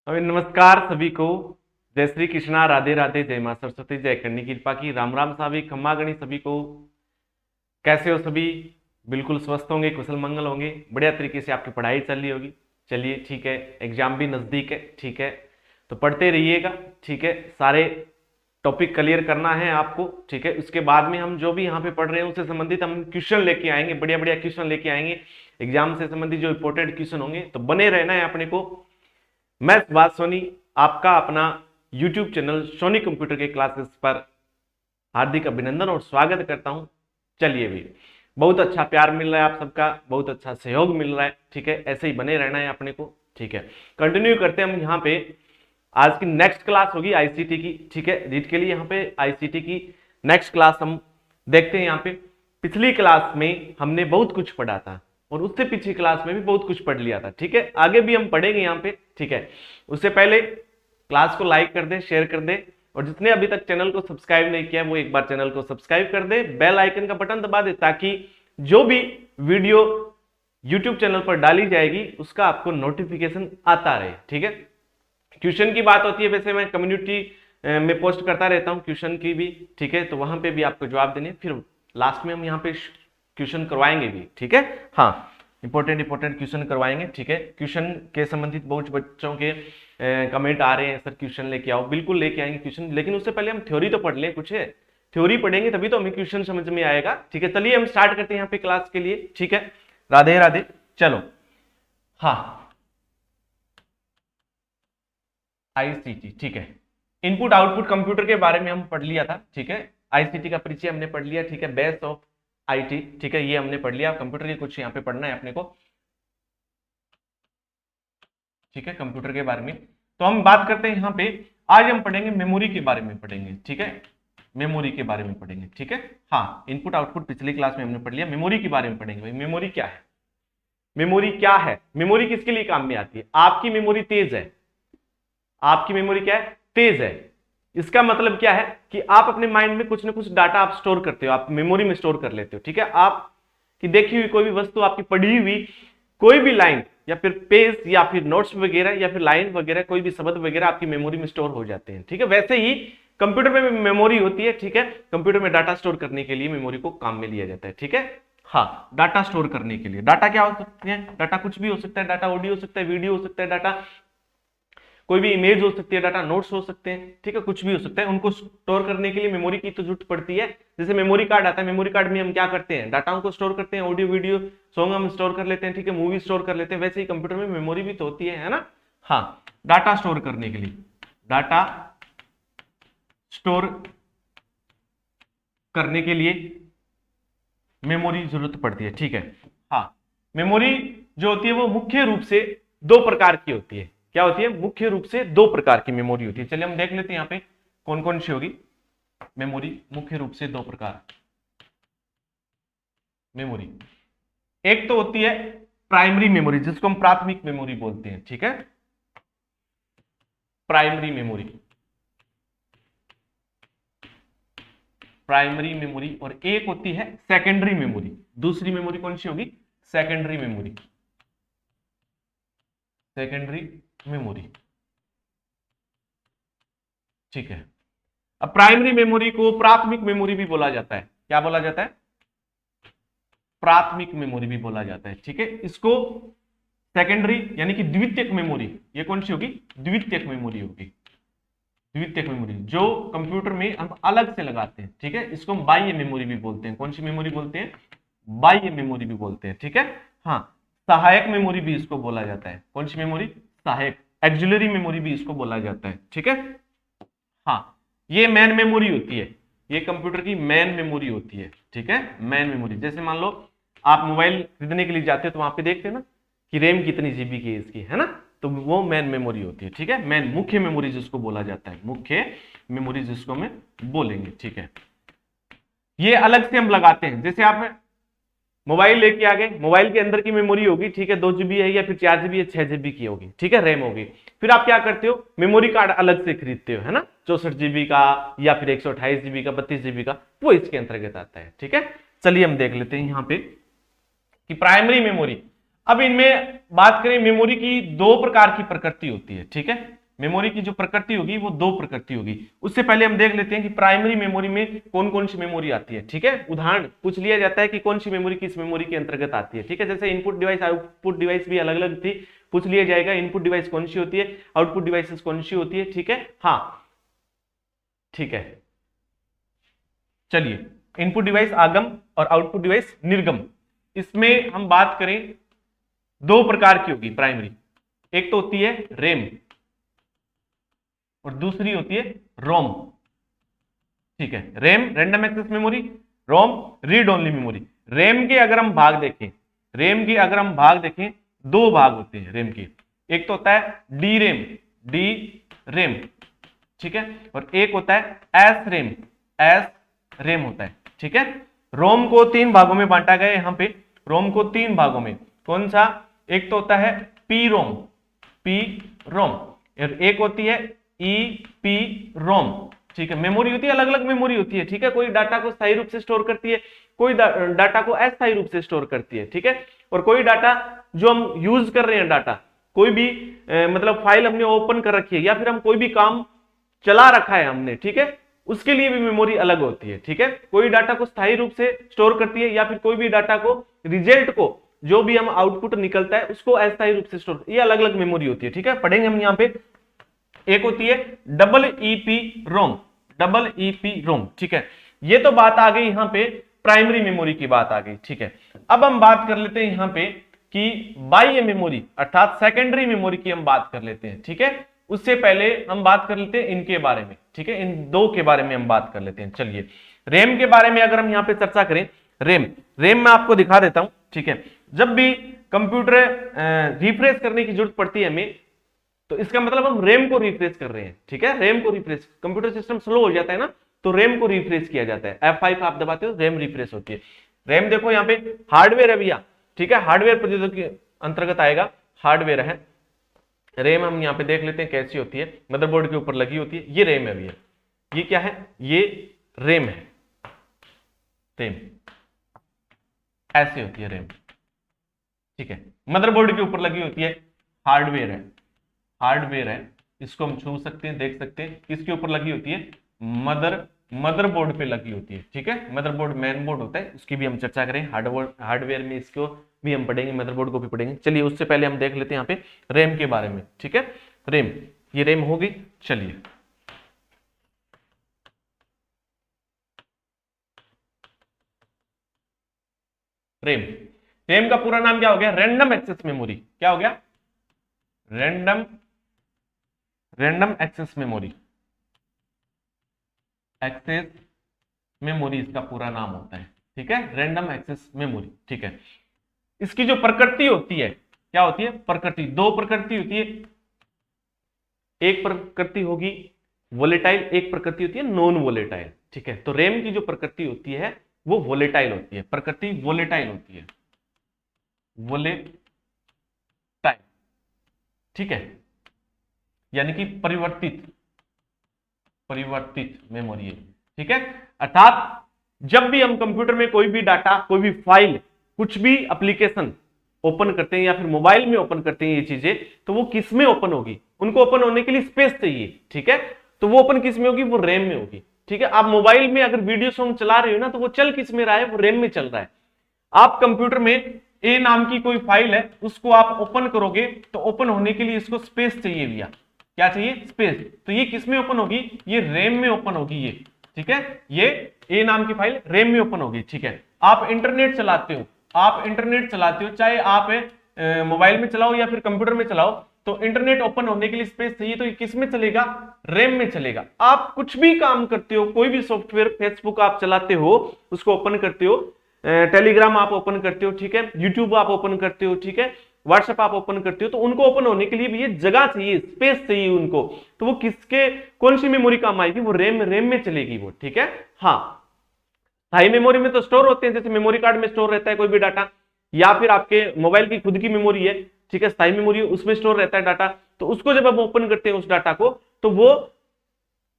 अभी नमस्कार सभी को। जय श्री कृष्णा, राधे राधे, जय मां सरस्वती, जय करनी कृपा की, राम राम साभी, खम्मा गणी सभी को। कैसे हो सभी? बिल्कुल स्वस्थ होंगे, कुशल मंगल होंगे, बढ़िया तरीके से आपकी पढ़ाई चल रही होगी। चलिए ठीक है, एग्जाम भी नजदीक है, ठीक है, तो पढ़ते रहिएगा। ठीक है, सारे टॉपिक क्लियर करना है आपको। ठीक है, उसके बाद में हम जो भी यहाँ पे पढ़ रहे हैं उससे संबंधित हम क्वेश्चन लेके आएंगे, बढ़िया बढ़िया क्वेश्चन लेके आएंगे। एग्जाम से संबंधित जो इंपॉर्टेंट क्वेश्चन होंगे, तो बने रहना है अपने को। मैं सुभाष सोनी, आपका अपना YouTube चैनल सोनी कंप्यूटर के क्लासेस पर हार्दिक अभिनंदन और स्वागत करता हूं। चलिए भी, बहुत अच्छा प्यार मिल रहा है आप सबका, बहुत अच्छा सहयोग मिल रहा है। ठीक है, ऐसे ही बने रहना है अपने को। ठीक है, कंटिन्यू करते हैं हम यहाँ पे। आज की नेक्स्ट क्लास होगी आईसीटी की। ठीक है, रीट के लिए यहाँ पे आईसीटी की नेक्स्ट क्लास हम देखते हैं। यहाँ पे पिछली क्लास में हमने बहुत कुछ पढ़ा था और उससे पिछली क्लास में भी बहुत कुछ पढ़ लिया था। ठीक है, आगे भी हम पढ़ेंगे यहाँ पे। ठीक है, उससे पहले क्लास को लाइक कर दे, शेयर कर दे, और जितने अभी तक चैनल को सब्सक्राइब नहीं किया वो एक बार चैनल को सब्सक्राइब कर दे, बेल आइकन का बटन दबा दे, ताकि जो भी वीडियो यूट्यूब चैनल पर डाली जाएगी उसका आपको नोटिफिकेशन आता रहे। ठीक है, क्वेश्चन की बात होती है, वैसे मैं कम्युनिटी में पोस्ट करता रहता हूं क्वेश्चन की भी। ठीक है, तो वहां पे भी आपको जवाब देने, फिर लास्ट में हम यहाँ पे क्वेश्चन करवाएंगे भी। ठीक है, हाँ, इंपॉर्टेंट क्वेश्चन करवाएंगे। ठीक है, क्वेश्चन के संबंधित बहुत बच्चों के कमेंट आ रहे हैं, सर क्वेश्चन लेके आओ। बिल्कुल लेके आएंगे क्वेश्चन, लेकिन उससे पहले हम थ्योरी तो पढ़ लें। कुछ है थ्योरी पढ़ेंगे तभी तो हमें क्वेश्चन समझ में आएगा। ठीक है, चलिए हम स्टार्ट करते हैं यहाँ पे क्लास के लिए। ठीक है, राधे राधे। चलो, हाँ, आईसीटी। ठीक है, इनपुट आउटपुट कंप्यूटर के बारे में हम पढ़ लिया था। ठीक है, आईसीटी का परिचय हमने पढ़ लिया। ठीक है, बेस ऑफ आईटी। ठीक है, ये हमने पढ़ लिया। कंप्यूटर के कुछ यहाँ पे पढ़ना है अपने को। ठीक है, कंप्यूटर के बारे में तो हम बात करते हैं यहाँ पे। आज हम पढ़ेंगे मेमोरी के बारे में पढ़ेंगे। ठीक है, मेमोरी के बारे में पढ़ेंगे। ठीक है, हाँ, इनपुट आउटपुट पिछली क्लास में हमने पढ़ लिया, मेमोरी के बारे में पढ़ेंगे। भाई मेमोरी क्या है? मेमोरी क्या है? मेमोरी किसके लिए काम में आती है? आपकी मेमोरी तेज है, आपकी मेमोरी क्या है? तेज है। इसका मतलब क्या है कि आप अपने माइंड में कुछ ना कुछ डाटा आप स्टोर करते हो, आप मेमोरी में स्टोर कर लेते हो। ठीक है, आप की देखी हुई कोई भी वस्तु, आपकी पढ़ी हुई कोई भी लाइन या फिर पेज या फिर नोट्स वगैरह या फिर लाइन वगैरह, कोई भी शब्द वगैरह आपकी मेमोरी में स्टोर हो जाते हैं। ठीक है, वैसे ही कंप्यूटर में भी मेमोरी होती है। ठीक है, कंप्यूटर में डाटा स्टोर करने के लिए मेमोरी को काम में लिया जाता है। ठीक है, हाँ, डाटा स्टोर करने के लिए। डाटा क्या हो सकते हैं? डाटा कुछ भी हो सकता है, डाटा ऑडियो हो सकता है, वीडियो हो सकता है, डाटा कोई भी इमेज हो सकती है, डाटा नोट्स हो सकते हैं। ठीक है, कुछ भी हो सकता है। उनको स्टोर करने के लिए मेमोरी की तो जरूरत पड़ती है। जैसे मेमोरी कार्ड आता है, मेमोरी कार्ड में हम क्या करते हैं? डाटाओं को स्टोर करते हैं, ऑडियो वीडियो सॉन्ग हम स्टोर कर लेते हैं। ठीक है, मूवी स्टोर कर लेते हैं। वैसे ही कंप्यूटर में मेमोरी भी तो होती है ना। हाँ, डाटा स्टोर करने के लिए, डाटा स्टोर करने के लिए मेमोरी जरूरत पड़ती है। ठीक है, हाँ, मेमोरी जो होती है वो मुख्य रूप से दो प्रकार की होती है। क्या होती है? मुख्य रूप से दो प्रकार की मेमोरी होती है। चलिए हम देख लेते हैं यहाँ पे कौन कौन सी होगी मेमोरी। मुख्य रूप से दो प्रकार मेमोरी, एक तो होती है प्राइमरी मेमोरी, जिसको हम प्राथमिक मेमोरी बोलते हैं। ठीक है, प्राइमरी मेमोरी, प्राइमरी मेमोरी। और एक होती है सेकेंडरी मेमोरी। दूसरी मेमोरी कौन सी होगी? Secondary memory, secondary memory. ठीक है, अब प्राइमरी मेमोरी को प्राथमिक मेमोरी भी बोला जाता है। क्या बोला जाता है? प्राथमिक मेमोरी भी बोला जाता है। ठीक है, इसको सेकेंडरी यानी कि द्वितीयक मेमोरी, ये कौन सी होगी? द्वितीयक मेमोरी होगी। द्वितीयक मेमोरी जो कंप्यूटर में हम अलग से लगाते हैं। ठीक है, इसको हम बाह्य मेमोरी भी बोलते हैं। कौन सी मेमोरी बोलते हैं? बाह्य मेमोरी भी बोलते हैं। ठीक है, हाँ, सहायक मेमोरी भी इसको बोला जाता है। कौन सी मेमोरी? सहायक, एक्सिलरी मेमोरी भी इसको बोला जाता है। ठीक है, हाँ, ये मेन मेमोरी होती है, ये कंप्यूटर की मेन मेमोरी होती है। ठीक है, मेन मेमोरी। जैसे मान लो आप मोबाइल खरीदने के लिए जाते हो तो वहां पे देखते हैं ना कि रैम कितनी जीबी की है इसकी, है ना, तो वो मेन मेमोरी होती है। ठीक है, मेन, मुख्य मेमोरी जिसको बोला जाता है, मुख्य मेमोरी जिसको हमें बोलेंगे। ठीक है, ये अलग से हम लगाते हैं। जैसे आप मोबाइल लेके आ गए, मोबाइल के अंदर की मेमोरी होगी, ठीक है, 2 GB है या फिर 4 GB है, 6 GB की होगी। ठीक है, रैम होगी। फिर आप क्या करते हो? मेमोरी कार्ड अलग से खरीदते हो, है ना, 64 GB का या फिर 128 GB का, 32 GB का, वो इसके अंतर्गत आता है। ठीक है, चलिए हम देख लेते हैं यहाँ पे कि प्राइमरी मेमोरी, अब इनमें बात करें, मेमोरी की दो प्रकार की प्रकृति होती है, ठीक है। मेमोरी की जो प्रकृति होगी वो दो प्रकृति होगी। उससे पहले हम देख लेते हैं कि प्राइमरी मेमोरी में कौन कौन सी मेमोरी आती है, ठीक है। उदाहरण पूछ लिया जाता है कि कौन सी मेमोरी किस मेमोरी के अंतर्गत आती है, ठीक है। जैसे इनपुट डिवाइस आउटपुट डिवाइस भी अलग अलग थी, पूछ लिया जाएगा इनपुट डिवाइस कौन सी होती है, आउटपुट डिवाइसेस कौन सी होती है, ठीक है। हाँ ठीक है, चलिए इनपुट डिवाइस आगम और आउटपुट डिवाइस निर्गम, इसमें हम बात करें दो प्रकार की होगी प्राइमरी। एक तो होती है रैम और दूसरी होती है रोम, ठीक है। रैम रैंडम एक्सेस मेमोरी, रोम रीड ओनली मेमोरी। रैम के अगर हम भाग देखें, दो भाग होते हैं रैम के। एक तो होता है डी रैम, ठीक है, और एक होता है एस रैम होता है, ठीक है। रोम को तीन भागों में बांटा गया है यहां पे, रोम को तीन भागों में। कौन सा? एक तो होता है पी रोम और एक होती है ई पी रोम, ठीक है। मेमोरी होती है, अलग अलग मेमोरी होती है, ठीक है। कोई डाटा को स्थायी रूप से स्टोर करती है, कोई डाटा को अस्थायी रूप से स्टोर करती है, ठीक है। और कोई डाटा जो हम यूज कर रहे हैं, डाटा कोई भी मतलब फाइल हमने ओपन कर रखी है या फिर हम कोई भी काम चला रखा है हमने, ठीक है, उसके लिए भी मेमोरी अलग होती है, ठीक है। कोई डाटा को स्थायी रूप से स्टोर करती है या फिर कोई भी डाटा को, रिजल्ट को, जो भी हम आउटपुट निकलता है उसको अस्थायी रूप से स्टोर, ये अलग अलग मेमोरी होती है, ठीक है। पढ़ेंगे हम यहाँ पे। एक होती है डबल ईपी रोम, ठीक है। ये तो बात आ गई यहाँ पे प्राइमरी मेमोरी की बात आ गई, ठीक है। अब हम बात कर लेते हैं यहाँ पे कि बाह्य मेमोरी अर्थात सेकेंडरी मेमोरी की हम बात कर लेते हैं, ठीक है। उससे पहले हम बात कर लेते हैं इनके बारे में, ठीक है। इन दो के बारे में हम बात कर लेते हैं। चलिए रैम के बारे में अगर हम यहाँ पे चर्चा करें, रैम मैं आपको दिखा देता हूं, ठीक है। जब भी कंप्यूटर रिफ्रेश करने की जरूरत पड़ती है हमें, तो इसका मतलब हम रैम को रिफ्रेश कर रहे हैं, ठीक है। रैम को रिफ्रेश, कंप्यूटर सिस्टम स्लो हो जाता है ना, तो रैम को रिफ्रेश किया जाता है। F5 आप दबाते हो, रैम रिफ्रेश होती है। रैम देखो यहाँ पे हार्डवेयर है भैया, ठीक है, हार्डवेयर प्रौद्योगिकी के अंतर्गत आएगा, हार्डवेयर है। रैम हम यहाँ पे देख लेते हैं कैसी होती है, मदरबोर्ड के ऊपर लगी होती है। ये रैम है भैया, ये क्या है? ये रैम है, रैम ऐसी होती है रैम, ठीक है। मदरबोर्ड के ऊपर लगी होती है, हार्डवेयर है, इसको हम छू सकते हैं, देख सकते हैं, किसके ऊपर लगी होती है? मदरबोर्ड पे लगी होती है, ठीक है। मदरबोर्ड मेन बोर्ड होता है, उसकी भी हम चर्चा करें। हार्डवेयर में इसको भी हम पढ़ेंगे, मदरबोर्ड को भी पढ़ेंगे। चलिए उससे पहले हम देख लेते हैं यहाँ पे रैम के बारे में, ठीक है। रैम, ये रैम होगी। चलिए रैम का पूरा नाम क्या हो गया? Random access memory. क्या हो गया? रैंडम एक्सेस मेमोरी इसका पूरा नाम होता है, ठीक है। रैंडम एक्सेस मेमोरी, ठीक है। इसकी जो प्रकृति होती है, क्या होती है? प्रकृति, दो प्रकृति होती है। एक प्रकृति होगी वोलेटाइल, एक प्रकृति होती है नॉन वोलेटाइल, ठीक है। तो रैम की जो प्रकृति होती है वो वोलेटाइल होती है, प्रकृति वोलेटाइल होती है, वोलेटाइल, ठीक है, यानी कि परिवर्तित मेमोरी है, ठीक है। अर्थात जब भी हम कंप्यूटर में कोई भी डाटा, कोई भी फाइल, कुछ भी एप्लीकेशन ओपन करते हैं या फिर मोबाइल में ओपन करते हैं ये चीजें, तो वो किस में ओपन होगी? उनको ओपन होने के लिए स्पेस चाहिए, ठीक है। तो वो ओपन किस में होगी? वो रैम में होगी, ठीक है। आप मोबाइल में अगर वीडियो सॉन्ग चला रहे हो ना, तो वो चल किस में रहा है? वो रैम में चल रहा है। आप कंप्यूटर में ए नाम की कोई फाइल है, उसको आप ओपन करोगे तो ओपन होने के लिए इसको स्पेस चाहिए भैया। क्या चाहिए? स्पेस। तो ये किस में ओपन होगी? ये रैम में ओपन होगी, ये, ठीक है। ये ए नाम की फाइल रैम में ओपन होगी, ठीक है। आप इंटरनेट चलाते हो, चाहे आप मोबाइल में चलाओ या फिर कंप्यूटर में चलाओ, तो इंटरनेट ओपन होने के लिए स्पेस चाहिए, तो ये किस में चलेगा? रैम में चलेगा। आप कुछ भी काम करते हो, कोई भी सॉफ्टवेयर, फेसबुक आप चलाते हो, उसको ओपन करते हो, टेलीग्राम आप ओपन करते हो, ठीक है, यूट्यूब आप ओपन करते हो, ठीक है, व्हाट्सएप आप ओपन करते हो, तो उनको ओपन होने के लिए भी ये जगह चाहिए, स्पेस चाहिए उनको। तो वो किसके, कौन सी मेमोरी काम आएगी? वो रैम में चलेगी वो, ठीक है। हाँ, हाई मेमोरी में तो स्टोर होते हैं, जैसे मेमोरी कार्ड में स्टोर रहता है कोई भी डाटा, या फिर आपके मोबाइल की खुद की मेमोरी है, ठीक है, स्थायी मेमोरी, उसमें स्टोर रहता है डाटा। तो उसको जब हम ओपन करते हैं उस डाटा को, तो वो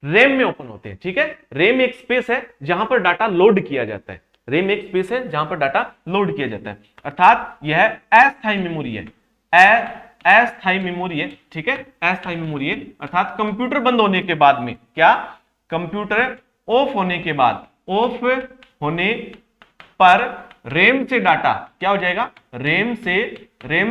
रैम में ओपन होते हैं, ठीक है। रैम एक स्पेस है जहां पर डाटा लोड किया जाता है, रैम एक स्पेस है जहां पर डाटा लोड किया जाता है, अर्थात यह अस्थायी मेमोरी है, अस्थायी मेमोरी है, ठीक है, अस्थायी मेमोरी है, अर्थात कंप्यूटर बंद होने के बाद में, क्या, कंप्यूटर ऑफ होने के बाद, ऑफ होने पर रैम से डाटा क्या हो जाएगा, रैम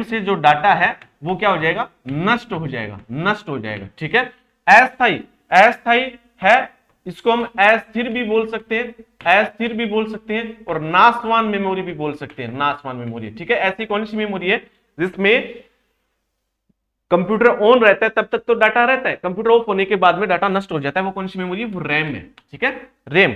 से जो डाटा है वो क्या हो जाएगा, नष्ट हो जाएगा, नष्ट हो जाएगा, ठीक है। अस्थायी, अस्थायी है, इसको हम अस्थिर भी बोल सकते हैं, अस्थिर भी बोल सकते हैं, और नाशवान मेमोरी भी बोल सकते हैं, नाशवान मेमोरी, ठीक है। ऐसी कौन सी मेमोरी है जिसमें कंप्यूटर ऑन रहता है तब तक तो डाटा रहता है, कंप्यूटर ऑफ होने के बाद में डाटा नष्ट हो जाता है, वो कौन सी मेमोरी है, वो रैम है, ठीक है, रैम।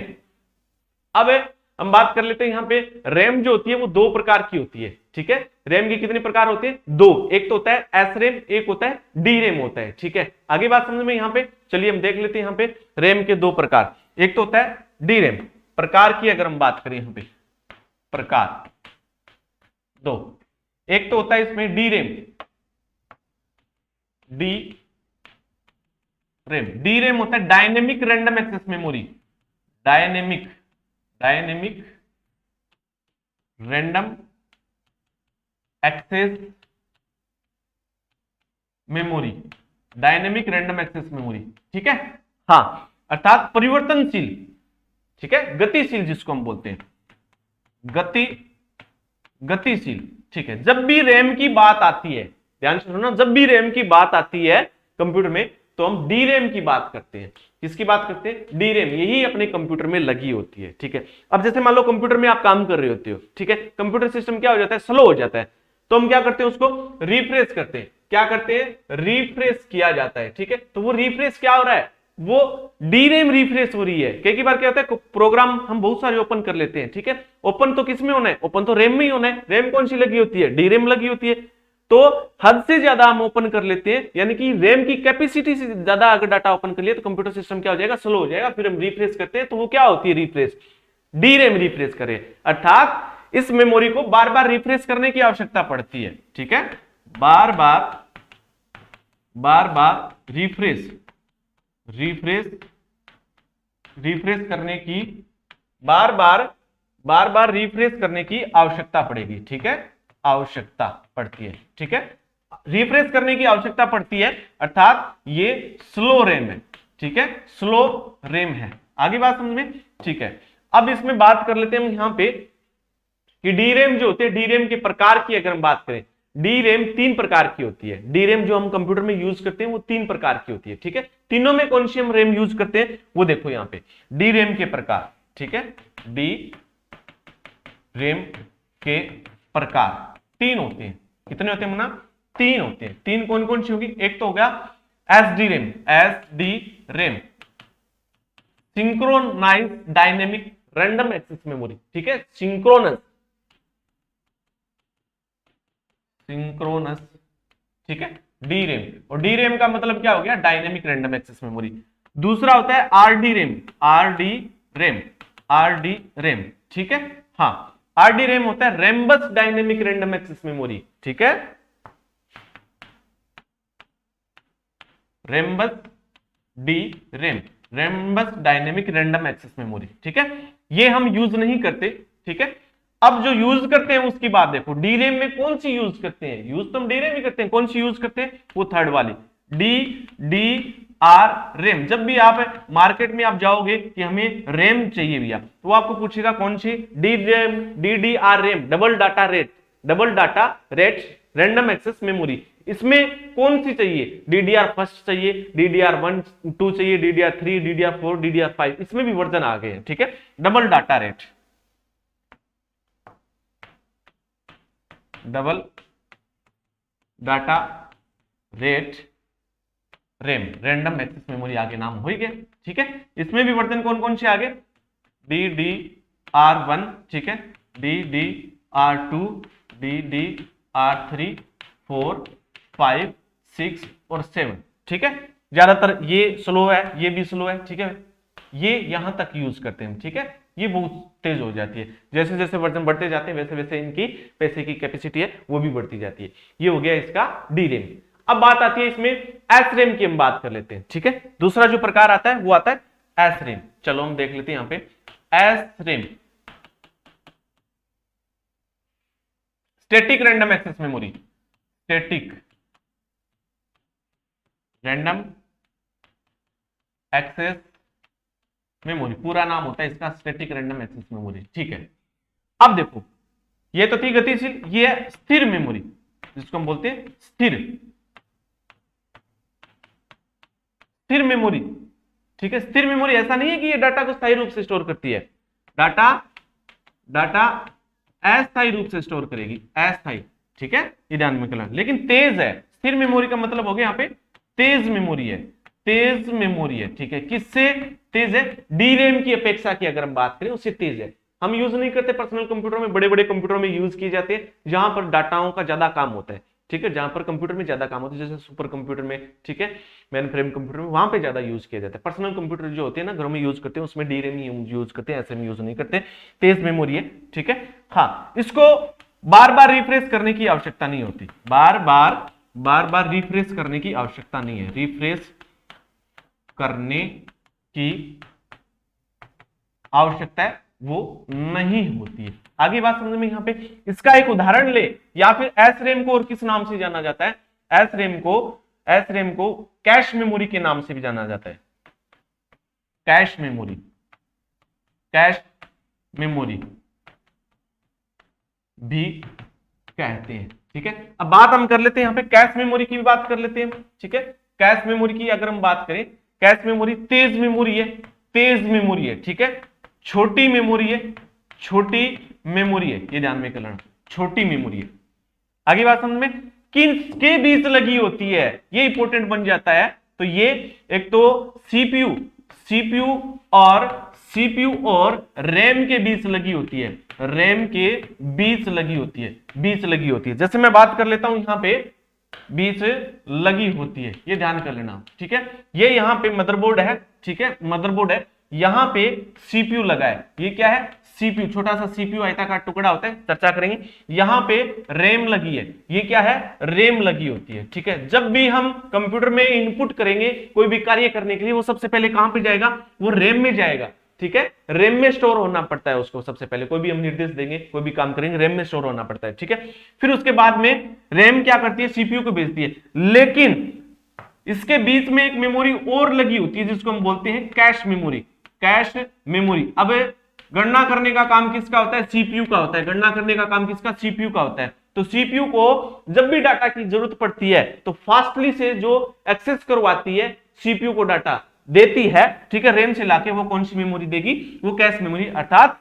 अब हम बात कर लेते हैं यहां पे, रैम जो होती है वो दो प्रकार की होती है, ठीक है। रैम के कितने प्रकार होते हैं, दो, एक तो होता है एस रैम, एक होता है डी रैम होता है, ठीक है। आगे बात समझ में यहां पे, चलिए हम देख लेते हैं यहां पे रैम के दो प्रकार, एक तो होता है डी रैम, प्रकार की अगर हम बात करें यहां पे, प्रकार दो, एक तो होता है इसमें D RAM, D RAM, D RAM होता है dynamic random access memory, dynamic random access memory, dynamic random access memory, ठीक है, हाँ, अर्थात परिवर्तनशील, ठीक है, गतिशील जिसको हम बोलते हैं, गतिशील, ठीक है। जब भी रैम की बात आती है, ध्यान से सुनना, जब भी रैम की बात आती है कंप्यूटर में तो हम डी रैम की बात करते हैं, किसकी बात करते हैं, डी रैम, यही अपने कंप्यूटर में लगी होती है, ठीक है। अब जैसे मान लो कंप्यूटर में आप काम कर रहे होते हो, ठीक है, कंप्यूटर सिस्टम क्या हो जाता है, स्लो हो जाता है, तो हम क्या करते हैं, उसको रिफ्रेश करते हैं, क्या करते हैं, रिफ्रेश किया जाता है, ठीक है। तो वो रिफ्रेश क्या हो रहा है, वो डी रैम रिफ्रेश हो रही है, कई बार क्या होता है, प्रोग्राम हम बहुत सारे ओपन कर लेते हैं, ठीक है, ओपन तो किस में होना है, ओपन तो रैम में ही होना है, रैम कौन सी लगी होती है, डी रैम लगी होती है, तो हद से ज्यादा हम ओपन कर लेते हैं, यानी कि रैम की कैपेसिटी से ज्यादा अगर डाटा ओपन कर लिया तो कंप्यूटर सिस्टम क्या हो जाएगा, स्लो हो जाएगा, फिर हम रिफ्रेश करते हैं, तो वो क्या होती है, रिफ्रेश, डी रैम रिफ्रेश करें, अर्थात इस मेमोरी को बार बार रिफ्रेश करने की आवश्यकता पड़ती है, ठीक है, बार बार रिफ्रेश करने की, बार बार रिफ्रेश करने की आवश्यकता पड़ेगी, ठीक है, आवश्यकता पड़ती है, ठीक है, रिफ्रेश करने की आवश्यकता पड़ती है, अर्थात ये स्लो रैम है, ठीक है, स्लो रैम है, आगे बात समझ में, ठीक है। अब इसमें बात कर लेते हैं हम यहां पे कि डी रैम जो होते हैं, डी रैम के प्रकार की अगर हम बात करें, डी रैम तीन प्रकार की होती है, डी रैम जो हम कंप्यूटर में यूज करते हैं वो तीन प्रकार की होती है, ठीक है। तीनों में कौन सी हम रैम यूज करते हैं वो देखो यहां पे, डी रैम के प्रकार, ठीक है, डी रैम के प्रकार तीन होते हैं, कितने होते हैं मना, तीन होते हैं, तीन कौन कौन सी होगी, एक तो हो गया SD RAM, SD RAM, synchronise dynamic random access memory, ठीक है, सिंक्रोनस, ठीक है, डी रैम, और डी रैम का मतलब क्या हो गया, डायनेमिक रैंडम एक्सेस मेमोरी। दूसरा होता है आरडी रैम, आरडी रैम, ठीक है, हाँ, आरडी रैम होता है Rambus dynamic random access memory, ठीक है, Rambus D RAM, Rambus dynamic random access memory, ठीक है, ये हम यूज नहीं करते, ठीक है। अब जो यूज करते हैं उसकी बात देखो, डी रैम में कौन सी यूज करते हैं, यूज तो हम डी रैम ही करते हैं, कौन सी यूज करते हैं, वो थर्ड वाली डी आर रैम। जब भी आप मार्केट में आप जाओगे कि हमें रैम चाहिए भैया, तो आपको पूछेगा कौन सी, D RAM, D R RAM, double data rate random access memory, इसमें कौन सी चाहिए, डीडीआर फर्स्ट चाहिए, डीडीआर 1 2 चाहिए, डीडीआर 3, डीडीआर 4, डीडीआर 5, इसमें भी वर्जन आ गए हैं, ठीक है, double data rate RAM, random access memory आगे नाम हो गया, ठीक है। इसमें भी वर्जन कौन कौन से आगे, DDR1, ठीक है, DDR2, DDR3, 4, 5, 6 और 7, ठीक है। ज्यादातर ये स्लो है, ये भी स्लो है, ठीक है, ये यहां तक यूज करते हैं, ठीक है, ये बहुत तेज हो जाती है, जैसे जैसे वर्जन बढ़ते जाते हैं वैसे वैसे इनकी पैसे की कैपेसिटी है वो भी बढ़ती जाती है। ये हो गया इसका डी रैम। अब बात आती है इसमें एस रैम की, हम बात कर लेते हैं, ठीक है। दूसरा जो प्रकार आता है वो आता है एस रैम। चलो हम देख लेते हैं यहां पे S RAM. Static random access memory, static random access memory, पूरा नाम होता है इसका स्टैटिक रैंडम एक्सेस मेमोरी। ठीक है, अब देखो ये तो थी गतिशील, ये है स्थिर मेमोरी जिसको हम बोलते हैं स्थिर, स्थिर मेमोरी। ठीक है, स्थिर मेमोरी ऐसा नहीं है कि ये डाटा को स्थायी रूप से स्टोर करती है, डाटा अस्थायी रूप से स्टोर करेगी, अस्थायी। ठीक है, ये ध्यान में रखना, लेकिन तेज है। स्थिर मेमोरी का मतलब हो गया यहाँ पे तेज मेमोरी है, तेज मेमोरी है। ठीक है, किससे तेज है? डीरैम की अपेक्षा की अगर हम बात करें उससे तेज है। हम यूज नहीं करते पर्सनल कंप्यूटर में, बड़े बड़े कंप्यूटर में यूज किए जाते हैं जहां पर डाटाओं का ज्यादा काम होता है। ठीक है, जहां पर कंप्यूटर में ज्यादा काम होता है, जैसे सुपर कंप्यूटर में, ठीक है, मेन फ्रेम कंप्यूटर में, वहां पे ज्यादा यूज किया जाता है। पर्सनल कंप्यूटर जो होते हैं ना, घरों में यूज करते हैं, उसमें डीरैम ही यूज करते हैं, ऐसे में यूज नहीं करते। तेज मेमोरी है। ठीक है, हाँ, इसको बार बार रिफ्रेश करने की आवश्यकता नहीं होती, बार बार रिफ्रेश करने की आवश्यकता नहीं है, रिफ्रेश करने की आवश्यकता है वो नहीं होती है। आगे बात समझ में यहां पे, इसका एक उदाहरण ले, या फिर एसरेम को और किस नाम से जाना जाता है? एसरेम को कैश मेमोरी के नाम से भी जाना जाता है, कैश मेमोरी, कैश मेमोरी भी कहते हैं। ठीक है, अब बात हम कर लेते हैं यहां पे कैश मेमोरी की भी बात कर लेते हैं। ठीक है, कैश मेमोरी की अगर हम बात करें, कैश मेमोरी तेज मेमोरी है, तेज मेमोरी है। ठीक है, छोटी मेमोरी है, छोटी मेमोरी है, ये ध्यान में कर लेना, छोटी मेमोरी है। आगे बात समझ में, किसके बीच लगी होती है, ये इंपॉर्टेंट बन जाता है। तो ये एक तो सीपीयू और रैम के बीच लगी होती है, रैम के बीच लगी होती है, बीच लगी होती है। जैसे मैं बात कर लेता हूं, यहां पे बीच लगी होती है, ये ध्यान कर लेना। ठीक है, ये यहां पे मदरबोर्ड है। ठीक है, मदरबोर्ड है, यहां पे सीपीयू लगा है, ये क्या है? सीपीयू, छोटा सा सीपीयू आयताकार टुकड़ा होता है, चर्चा करेंगे। यहां पे रैम लगी है, ये क्या है? रैम लगी होती है। ठीक है, जब भी हम कंप्यूटर में इनपुट करेंगे कोई भी कार्य करने के लिए, वो सबसे पहले कहां पे जाएगा? वो रैम में जाएगा। ठीक है, रैम में स्टोर होना पड़ता है उसको, सबसे पहले कोई भी हम निर्देश देंगे, कोई भी काम करेंगे, रैम में स्टोर होना पड़ता है। ठीक है, फिर उसके बाद में रैम क्या करती है? सीपीयू को भेजती है। लेकिन इसके बीच में एक मेमोरी और लगी होती है जिसको हम बोलते हैं कैश मेमोरी, कैश मेमोरी। अब गणना करने का काम किसका होता है? सीपीयू का होता है। गणना करने का काम किसका? सीपीयू का होता है। तो सीपीयू को जब भी डाटा की जरूरत पड़ती है तो फास्टली से जो एक्सेस करवाती है, सीपीयू को डाटा देती है। ठीक है, रैम से लाके वो कौन सी मेमोरी देगी? वो कैश मेमोरी। अर्थात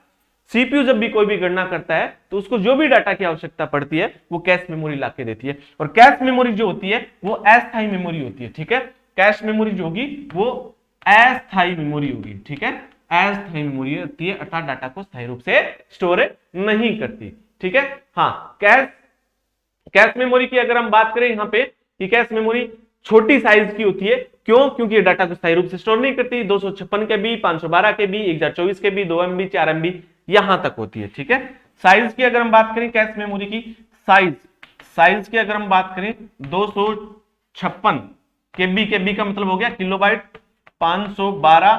सीपीयू जब भी कोई भी गणना करता है तो उसको जो भी डाटा की आवश्यकता पड़ती है वो कैश मेमोरी लाके देती है। और कैश मेमोरी जो होती है वो अस्थायी मेमोरी होती है। ठीक है, कैश मेमोरी जो होगी वो अस्थायी मेमोरी होगी। ठीक है, अस्थायी मेमोरी होती है, अर्थात डाटा को स्थायी रूप से स्टोर नहीं करती। ठीक है, हाँ, कैश मेमोरी की अगर हम बात करें यहां पे, कि कैश मेमोरी छोटी साइज की होती है। क्यों? क्योंकि ये डाटा को स्थायी रूप से स्टोर नहीं करती। 256 KB, 512 KB, 1024 KB, 2 MB, 4 MB यहां तक होती है। ठीक है, साइज की अगर हम बात करें कैश मेमोरी की, साइज की अगर हम बात करें 256 KB का मतलब हो गया किलोबाइट, 512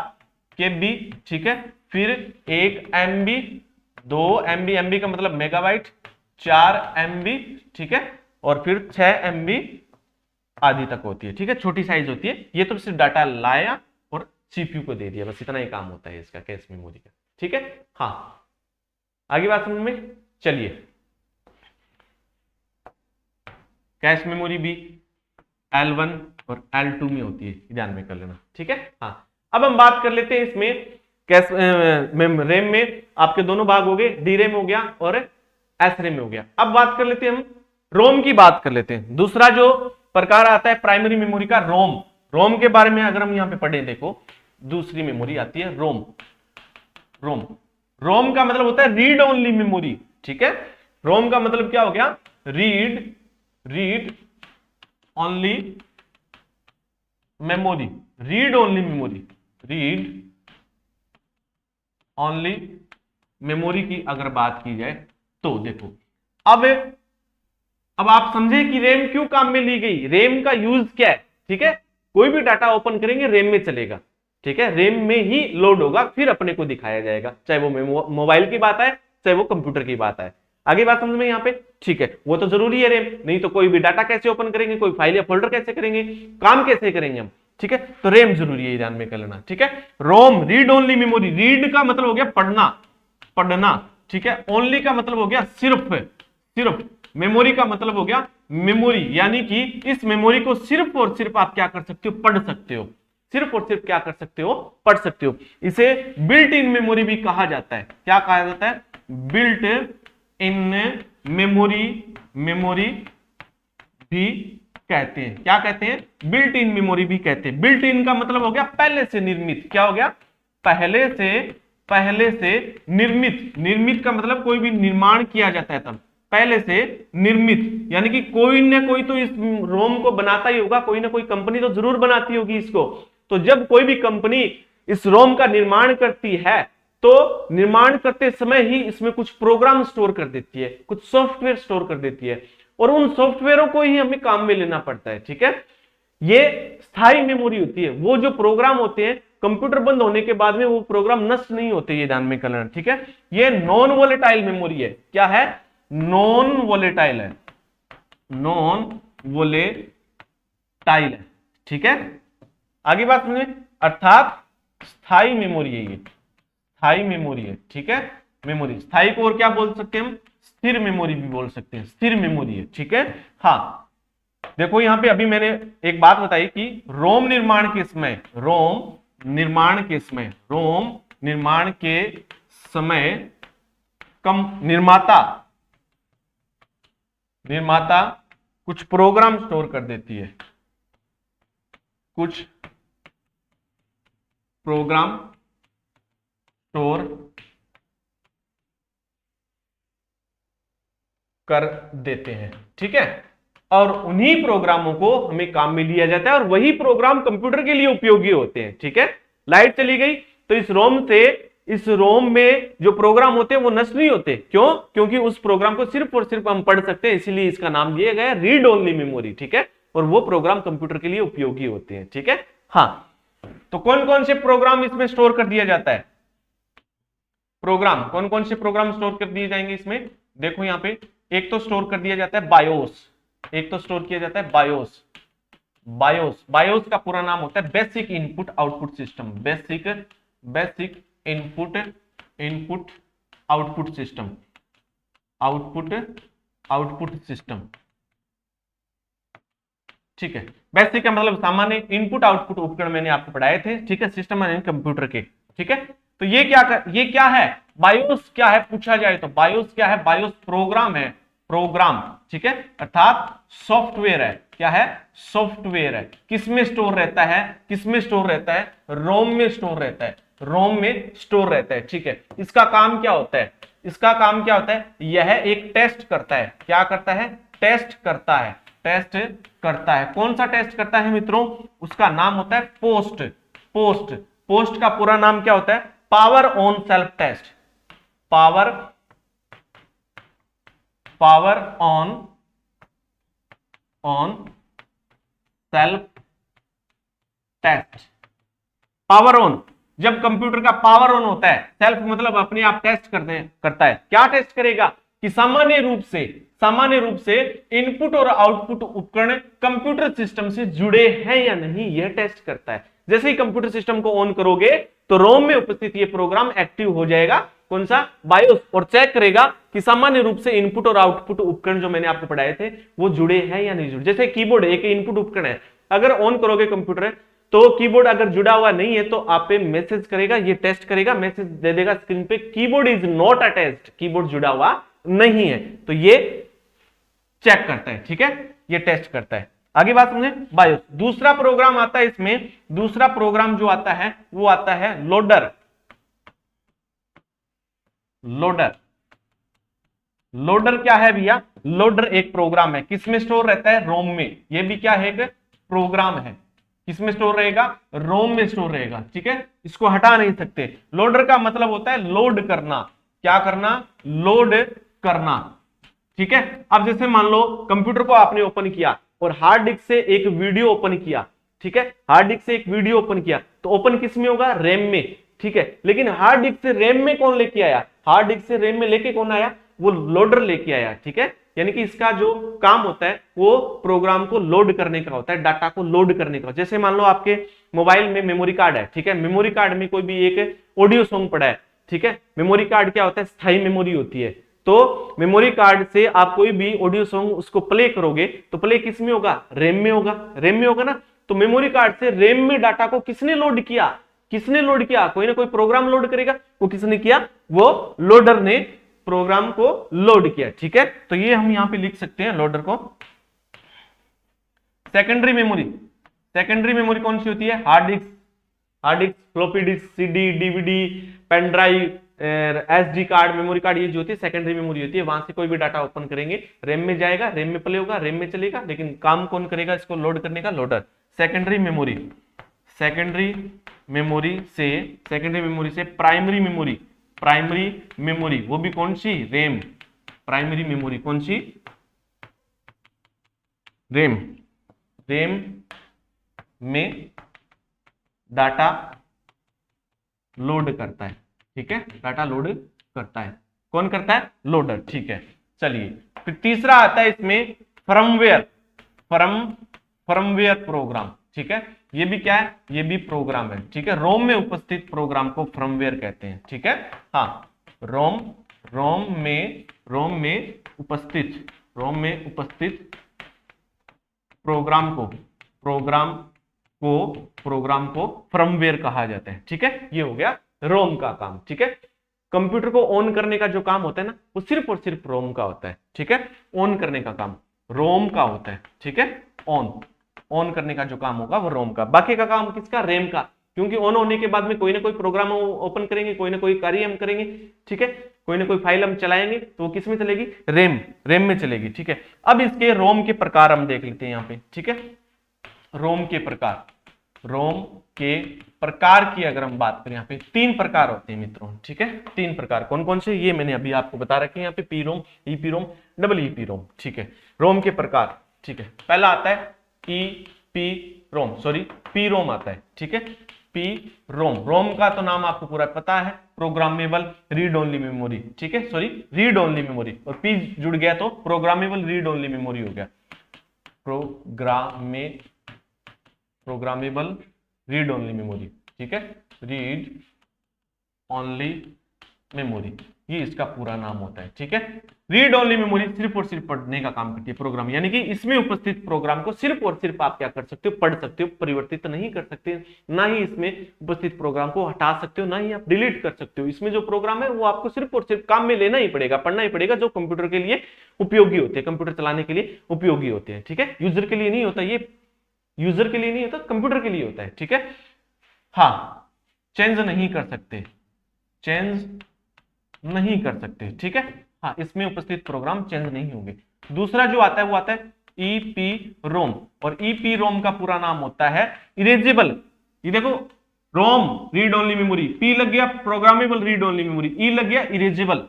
KB। ठीक है, फिर 1 MB, 2 MB का मतलब मेगाबाइट, 4 MB। ठीक है, और फिर 6 MB आदि तक होती है। ठीक है, छोटी साइज होती है। ये तो सिर्फ डाटा लाया और सीपीयू को दे दिया, बस इतना ही काम होता है इसका, कैश मेमोरी का। ठीक है, हाँ, आगे बात समझ में। चलिए, कैश मेमोरी भी L1 और L2 में होती है, ध्यान में कर लेना। ठीक है, हाँ, अब हम बात कर लेते हैं इसमें कैश रैम में आपके दोनों भाग हो गए, डी रैम हो गया और एस रैम हो गया। अब बात कर लेते हैं हम रोम की, बात कर लेते हैं। दूसरा जो प्रकार आता है प्राइमरी मेमोरी का, रोम के बारे में अगर हम यहां पे पढ़े, देखो दूसरी मेमोरी आती है रोम का मतलब होता है रीड ओनली मेमोरी। ठीक है, रोम का मतलब क्या हो गया? Read only memory, read only memory की अगर बात की जाए तो देखो, अब आप समझे कि रैम क्यों काम में ली गई, रैम का यूज क्या है। ठीक है, कोई भी डाटा ओपन करेंगे रैम में चलेगा। ठीक है, रैम में ही लोड होगा, फिर अपने को दिखाया जाएगा, चाहे वो मोबाइल की बात है चाहे वो कंप्यूटर की बात है। आगे बात समझ में यहाँ पे? ठीक है, वो तो जरूरी है रैम, नहीं तो कोई भी डाटा कैसे ओपन करेंगे, कोई फाइल या फोल्डर कैसे करेंगे, काम कैसे करेंगे हम, ठीक है, तो रैम जरूरी है, ध्यान में कर लेना, ठीक है। ROM read only memory, read का मतलब हो गया पढ़ना, पढ़ना, ठीक है, ओनली का मतलब हो गया सिर्फ, सिर्फ, मेमोरी का मतलब हो गया मेमोरी, यानी कि इस मेमोरी को सिर्फ और सिर्फ आप क्या कर सकते हो, पढ़ सकते हो, सिर्फ और सिर्फ क्या कर सकते हो, पढ़ सकते हो। इसे बिल्ट इन मेमोरी भी कहा जाता है, क्या कहा जाता है, बिल्ट इन मेमोरी, मेमोरी भी कहते हैं, क्या कहते हैं, बिल्ट इन मेमोरी भी कहते हैं। बिल्ट इन का मतलब हो गया पहले से निर्मित, क्या हो गया, पहले से निर्मित, निर्मित का मतलब कोई भी निर्माण किया जाता है तब, पहले से निर्मित, यानी कि कोई ना कोई तो इस रोम को बनाता ही होगा, कोई ना कोई कंपनी तो जरूर बनाती होगी इसको। तो जब कोई भी कंपनी इस रोम का निर्माण करती है तो निर्माण करते समय ही इसमें कुछ प्रोग्राम स्टोर कर देती है, कुछ सॉफ्टवेयर स्टोर कर देती है, और उन सॉफ्टवेयरों को ही हमें काम में लेना पड़ता है, ठीक है। ये स्थायी मेमोरी होती है, वो जो प्रोग्राम होते हैं कंप्यूटर बंद होने के बाद में वो प्रोग्राम नष्ट नहीं होते, ये ध्यान में कर लेना, ठीक है। ये नॉन वोलेटाइल मेमोरी है, क्या है, नॉन वोलेटाइल है, नॉन वोलेटाइल है, ठीक है। आगे बात समझे, अर्थात स्थायी मेमोरी है, ये स्थायी मेमोरी है, ठीक है। मेमोरी स्थायी को और क्या बोल सकते हैं हम, स्थिर मेमोरी भी बोल सकते हैं, स्थिर मेमोरी है, ठीक है। हाँ देखो यहां पे अभी मैंने एक बात बताई कि रोम निर्माण के समय, रोम निर्माण के समय, रोम निर्माण के समय निर्माता कुछ प्रोग्राम स्टोर कर देती है, कुछ प्रोग्राम स्टोर कर देते हैं, ठीक है, और उन्हीं प्रोग्रामों को हमें काम में लिया जाता है और वही प्रोग्राम कंप्यूटर के लिए उपयोगी होते हैं, ठीक है। लाइट चली गई तो इस रोम में जो प्रोग्राम होते हैं वो नष्ट नहीं होते, क्यों, क्योंकि उस प्रोग्राम को सिर्फ और सिर्फ हम पढ़ सकते हैं, इसीलिए इसका नाम दिया गया रीड ओनली मेमोरी, ठीक है, और वो प्रोग्राम कंप्यूटर के लिए उपयोगी होते हैं, ठीक है। हाँ तो कौन कौन से प्रोग्राम इसमें स्टोर कर दिया जाता है, प्रोग्राम कौन कौन से प्रोग्राम स्टोर कर दिए जाएंगे इसमें, देखो यहां पे एक तो स्टोर कर दिया जाता है बायोस, एक तो स्टोर किया जाता है बायोस, बायोस का पूरा नाम होता है basic input output system, basic input output system, output system, ठीक है। बेसिक का मतलब सामान्य, इनपुट आउटपुट उपकरण मैंने आपको पढ़ाए थे, ठीक है, सिस्टम एंड कंप्यूटर के, ठीक है। तो ये क्या है, बायोस क्या है पूछा जाए तो बायोस क्या है, बायोस प्रोग्राम है, प्रोग्राम, ठीक है, अर्थात सॉफ्टवेयर है, क्या है, सॉफ्टवेयर है, किसमें स्टोर रहता है, किसमें स्टोर रहता है, रोम में स्टोर रहता है, रोम में स्टोर रहता है, ठीक है। इसका काम क्या होता है, इसका काम क्या होता है, यह एक टेस्ट करता है, क्या करता है, टेस्ट करता है, टेस्ट करता है, कौन सा टेस्ट करता है मित्रों, उसका नाम होता है पोस्ट, पोस्ट का पूरा नाम क्या होता है, power on self test, power on self test, power on, जब कंप्यूटर का पावर ऑन होता है, सेल्फ मतलब अपने आप टेस्ट करता है, क्या टेस्ट करेगा कि सामान्य रूप से इनपुट और आउटपुट उपकरण कंप्यूटर सिस्टम से जुड़े हैं या नहीं, यह टेस्ट करता है। जैसे ही कंप्यूटर सिस्टम को ऑन करोगे तो रोम में उपस्थित ये प्रोग्राम एक्टिव हो जाएगा, कौन सा, बायोस, और चेक करेगा कि सामान्य रूप से इनपुट और आउटपुट उपकरण जो मैंने आपको पढ़ाए थे वो जुड़े हैं या नहीं जुड़े। जैसे कीबोर्ड एक इनपुट उपकरण है, अगर ऑन करोगे कंप्यूटर तो कीबोर्ड अगर जुड़ा हुआ नहीं है तो आप पे मैसेज करेगा, ये टेस्ट करेगा, मैसेज दे देगा स्क्रीन पे, keyboard is not attached, keyboard जुड़ा हुआ नहीं है, तो ये चेक करता है, ठीक है, ये टेस्ट करता है। आगे बात समझे, बायोस। दूसरा प्रोग्राम आता है इसमें, दूसरा प्रोग्राम जो आता है वो आता है लोडर, लोडर क्या है भैया, लोडर एक प्रोग्राम है, किसमें स्टोर रहता है, रोम में, ये भी क्या है, एक प्रोग्राम है, किसमें स्टोर रहेगा, रोम में स्टोर रहेगा, ठीक है, इसको हटा नहीं सकते। लोडर का मतलब होता है लोड करना, क्या करना, लोड करना, ठीक है। अब जैसे मान लो कंप्यूटर को आपने ओपन किया और हार्ड डिस्क से एक वीडियो ओपन किया, ठीक है, हार्ड डिस्क से एक वीडियो ओपन किया तो ओपन किस में होगा, रैम में, ठीक है, लेकिन हार्ड डिस्क से रैम में कौन लेके आया, हार्ड डिस्क से रैम में लेके कौन आया, वो लोडर लेके आया, ठीक है। यानी कि इसका जो काम होता है वो प्रोग्राम को लोड करने का होता है, डाटा को लोड करने का। जैसे मान लो आपके मोबाइल में मेमोरी कार्ड है, ठीक है, मेमोरी कार्ड में कोई भी एक ऑडियो सॉन्ग पड़ा है, ठीक है। मेमोरी कार्ड क्या होता है, स्थायी मेमोरी होती है। तो मेमोरी कार्ड से आप कोई भी ऑडियो सॉन्ग उसको प्ले करोगे तो प्ले किस में होगा, रैम में होगा, रैम में होगा ना। तो मेमोरी कार्ड से रैम में डाटा को किसने लोड किया, किसने लोड किया, कोई ना कोई प्रोग्राम लोड करेगा, वो किसने किया, वो लोडर ने प्रोग्राम को लोड किया, ठीक है। तो ये हम यहां पे लिख सकते हैं लोडर को। सेकेंडरी मेमोरी, सेकेंडरी मेमोरी कौन सी होती है, hard disk, hard disk, floppy disk, CD, DVD, pen drive, SD card, memory card, ये जो होती है सेकेंडरी मेमोरी होती है। वहां से कोई भी डाटा ओपन करेंगे रैम में जाएगा, रैम में प्ले होगा, रैम में चलेगा, लेकिन काम कौन करेगा इसको लोड करने का, loader. Secondary memory, secondary memory से, सेकेंडरी मेमोरी से प्राइमरी मेमोरी, प्राइमरी मेमोरी वो भी कौन सी, रैम, प्राइमरी मेमोरी कौन सी, रैम, रैम में डाटा लोड करता है, ठीक है, डाटा लोड करता है, कौन करता है, लोडर, ठीक है। चलिए फिर तीसरा आता है इसमें फर्मवेयर, फर्मवेयर प्रोग्राम, ठीक है। ये भी क्या है, ये भी प्रोग्राम है, ठीक है। रोम में उपस्थित प्रोग्राम को फर्मवेयर कहते हैं, ठीक है। हाँ, रोम में उपस्थित प्रोग्राम को फर्मवेयर कहा जाता है, ठीक है। ये हो गया रोम का काम, ठीक है। कंप्यूटर को ऑन करने का जो काम होता है ना, वो सिर्फ और सिर्फ रोम का होता है, ठीक है। ऑन करने का काम रोम का होता है, ठीक है। ऑन करने का जो काम होगा वो रोम का, बाकी का काम किसका, रैम का, क्योंकि ऑन होने के बाद में कोई ना कोई प्रोग्राम ओपन करेंगे, कोई ना कोई कार्य हम करेंगे, ठीक है, कोई ना कोई फाइल हम चलाएंगे, तो वो किस में चलेगी, रैम में चलेगी, ठीक है। अब इसके रोम के प्रकार हम देख लेते हैं यहाँ पे, ठीक है। रोम के प्रकार की अगर हम बात करें, यहाँ पे 3 प्रकार होते हैं मित्रों, ठीक है। 3 प्रकार कौन कौन से, ये मैंने अभी आपको बता रखे हैं यहाँ पे, P ROM, EP ROM, double EP ROM, ठीक है। रोम के प्रकार, ठीक है। पहला आता है ईपी रोम, सॉरी पी रोम आता है, ठीक है। पी रोम, रोम का तो नाम आपको पूरा पता है, प्रोग्रामेबल रीड ओनली मेमोरी, ठीक है, सॉरी रीड ओनली मेमोरी, और पी जुड़ गया तो प्रोग्रामेबल रीड ओनली मेमोरी हो गया, प्रोग्रामेबल रीड ओनली मेमोरी, ठीक है, रीड ओनली मेमोरी, ये इसका पूरा नाम होता है, ठीक है। रीड ओनली मेमोरी सिर्फ और सिर्फ पढ़ने का काम करती है प्रोग्राम, यानी कि इसमें उपस्थित प्रोग्राम को सिर्फ और सिर्फ आप क्या कर सकते हो, पढ़ सकते हो, परिवर्तित नहीं कर सकते, ना ही इसमें उपस्थित प्रोग्राम को हटा सकते हो, ना ही आप डिलीट कर सकते हो। इसमें जो प्रोग्राम है वो आपको सिर्फ और सिर्फ काम में लेना ही पड़ेगा, पढ़ना ही पड़ेगा, जो कंप्यूटर के लिए उपयोगी होते हैं, कंप्यूटर चलाने के लिए उपयोगी होते हैं, ठीक है। यूजर के लिए नहीं होता, ये यूजर के लिए नहीं होता, कंप्यूटर के लिए होता है, ठीक है। हाँ, चेंज नहीं कर सकते, चेंज नहीं कर सकते, ठीक है। हाँ, इसमें उपस्थित प्रोग्राम चेंज नहीं होंगे। दूसरा जो आता है वो आता है ईपी रोम, और ईपी रोम का पूरा नाम होता है इरेजेबल। ये देखो, रोम रीड ओनली मेमोरी, पी लग गया प्रोग्रामेबल रीड ओनली मेमोरी, ई लग गया इरेजेबल,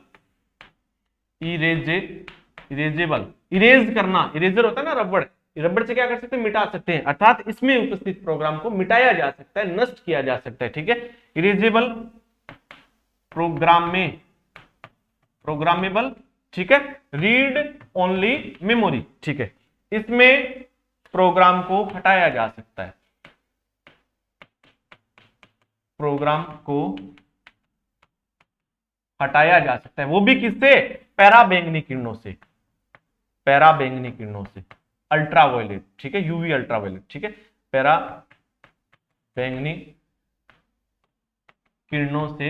इरेजेबल, इरेज करना, इरेजर होता है ना रबड़, रबड़ से क्या कर सकते हैं, मिटा सकते हैं, अर्थात इसमें उपस्थित प्रोग्राम को मिटाया जा सकता है, नष्ट किया जा सकता है, ठीक है। इरेजेबल प्रोग्रामेबल, ठीक है, रीड ओनली मेमोरी, ठीक है। इसमें प्रोग्राम को हटाया जा सकता है, प्रोग्राम को हटाया जा सकता है, वो भी किससे, पैराबैंगनी किरणों से, पैराबैंगनी किरणों से, अल्ट्रावायलेट, ठीक है, यूवी अल्ट्रावायलेट, ठीक है, पैराबैंगनी किरणों से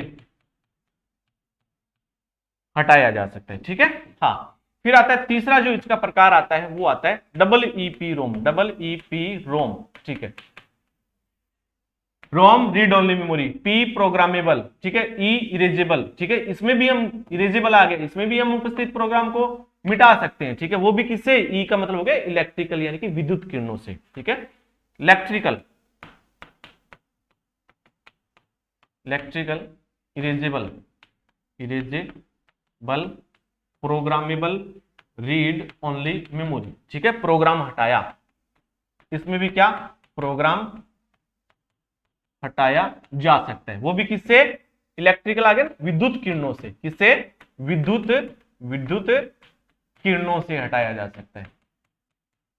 हटाया जा सकता है, ठीक है। हाँ, फिर आता है तीसरा जो इसका प्रकार आता है वो आता है double EP ROM, double EP ROM, ठीक है। ROM read only memory, P programmable, ठीक है, ई इरेजेबल, ठीक है, इसमें भी हम इरेजेबल आ गए, इसमें भी हम उपस्थित प्रोग्राम को मिटा सकते हैं, ठीक है। वो भी किससे, ई का मतलब हो गया इलेक्ट्रिकल, यानी कि विद्युत किरणों से, ठीक है, electrical erasable, programmable read only memory, ठीक है, प्रोग्राम हटाया, इसमें भी क्या, प्रोग्राम हटाया जा सकता है, वो भी किससे, इलेक्ट्रिकल आ गया, विद्युत किरणों से, किससे, विद्युत विद्युत किरणों से हटाया जा सकता है,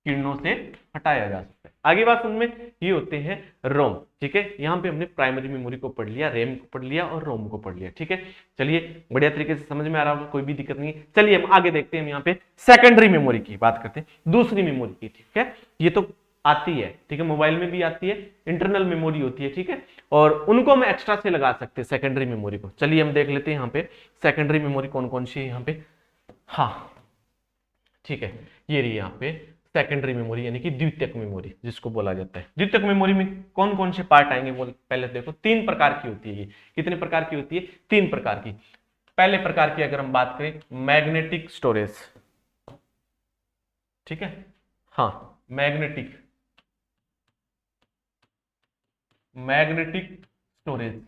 किरणों से हटाया जा सकता है। आगे बात समझ में, ये होते हैं रोम। ठीक है, यहाँ पे हमने प्राइमरी मेमोरी को पढ़ लिया, रैम को पढ़ लिया और रोम को पढ़ लिया। ठीक है, चलिए बढ़िया तरीके से समझ में आ रहा होगा, कोई भी दिक्कत नहीं है। चलिए हम आगे देखते हैं, हम यहाँ पे सेकेंडरी मेमोरी की बात करते हैं, दूसरी मेमोरी की। ठीक है, ये तो आती है, ठीक है, मोबाइल में भी आती है, इंटरनल मेमोरी होती है। ठीक है, और उनको हम एक्स्ट्रा से लगा सकते हैं सेकेंडरी मेमोरी को। चलिए हम देख लेते हैं यहाँ पे सेकेंडरी मेमोरी कौन कौन सी है यहाँ पे। हाँ ठीक है, ये रही यहाँ पे सेकेंडरी मेमोरी यानी कि द्वितीयक मेमोरी जिसको बोला जाता है। द्वितीयक मेमोरी में कौन कौन से पार्ट आएंगे वो पहले देखो। 3 प्रकार की होती है ये। कितने प्रकार की होती है? 3 प्रकार की। पहले प्रकार की अगर हम बात करें, मैग्नेटिक स्टोरेज। ठीक है, हाँ मैग्नेटिक स्टोरेज।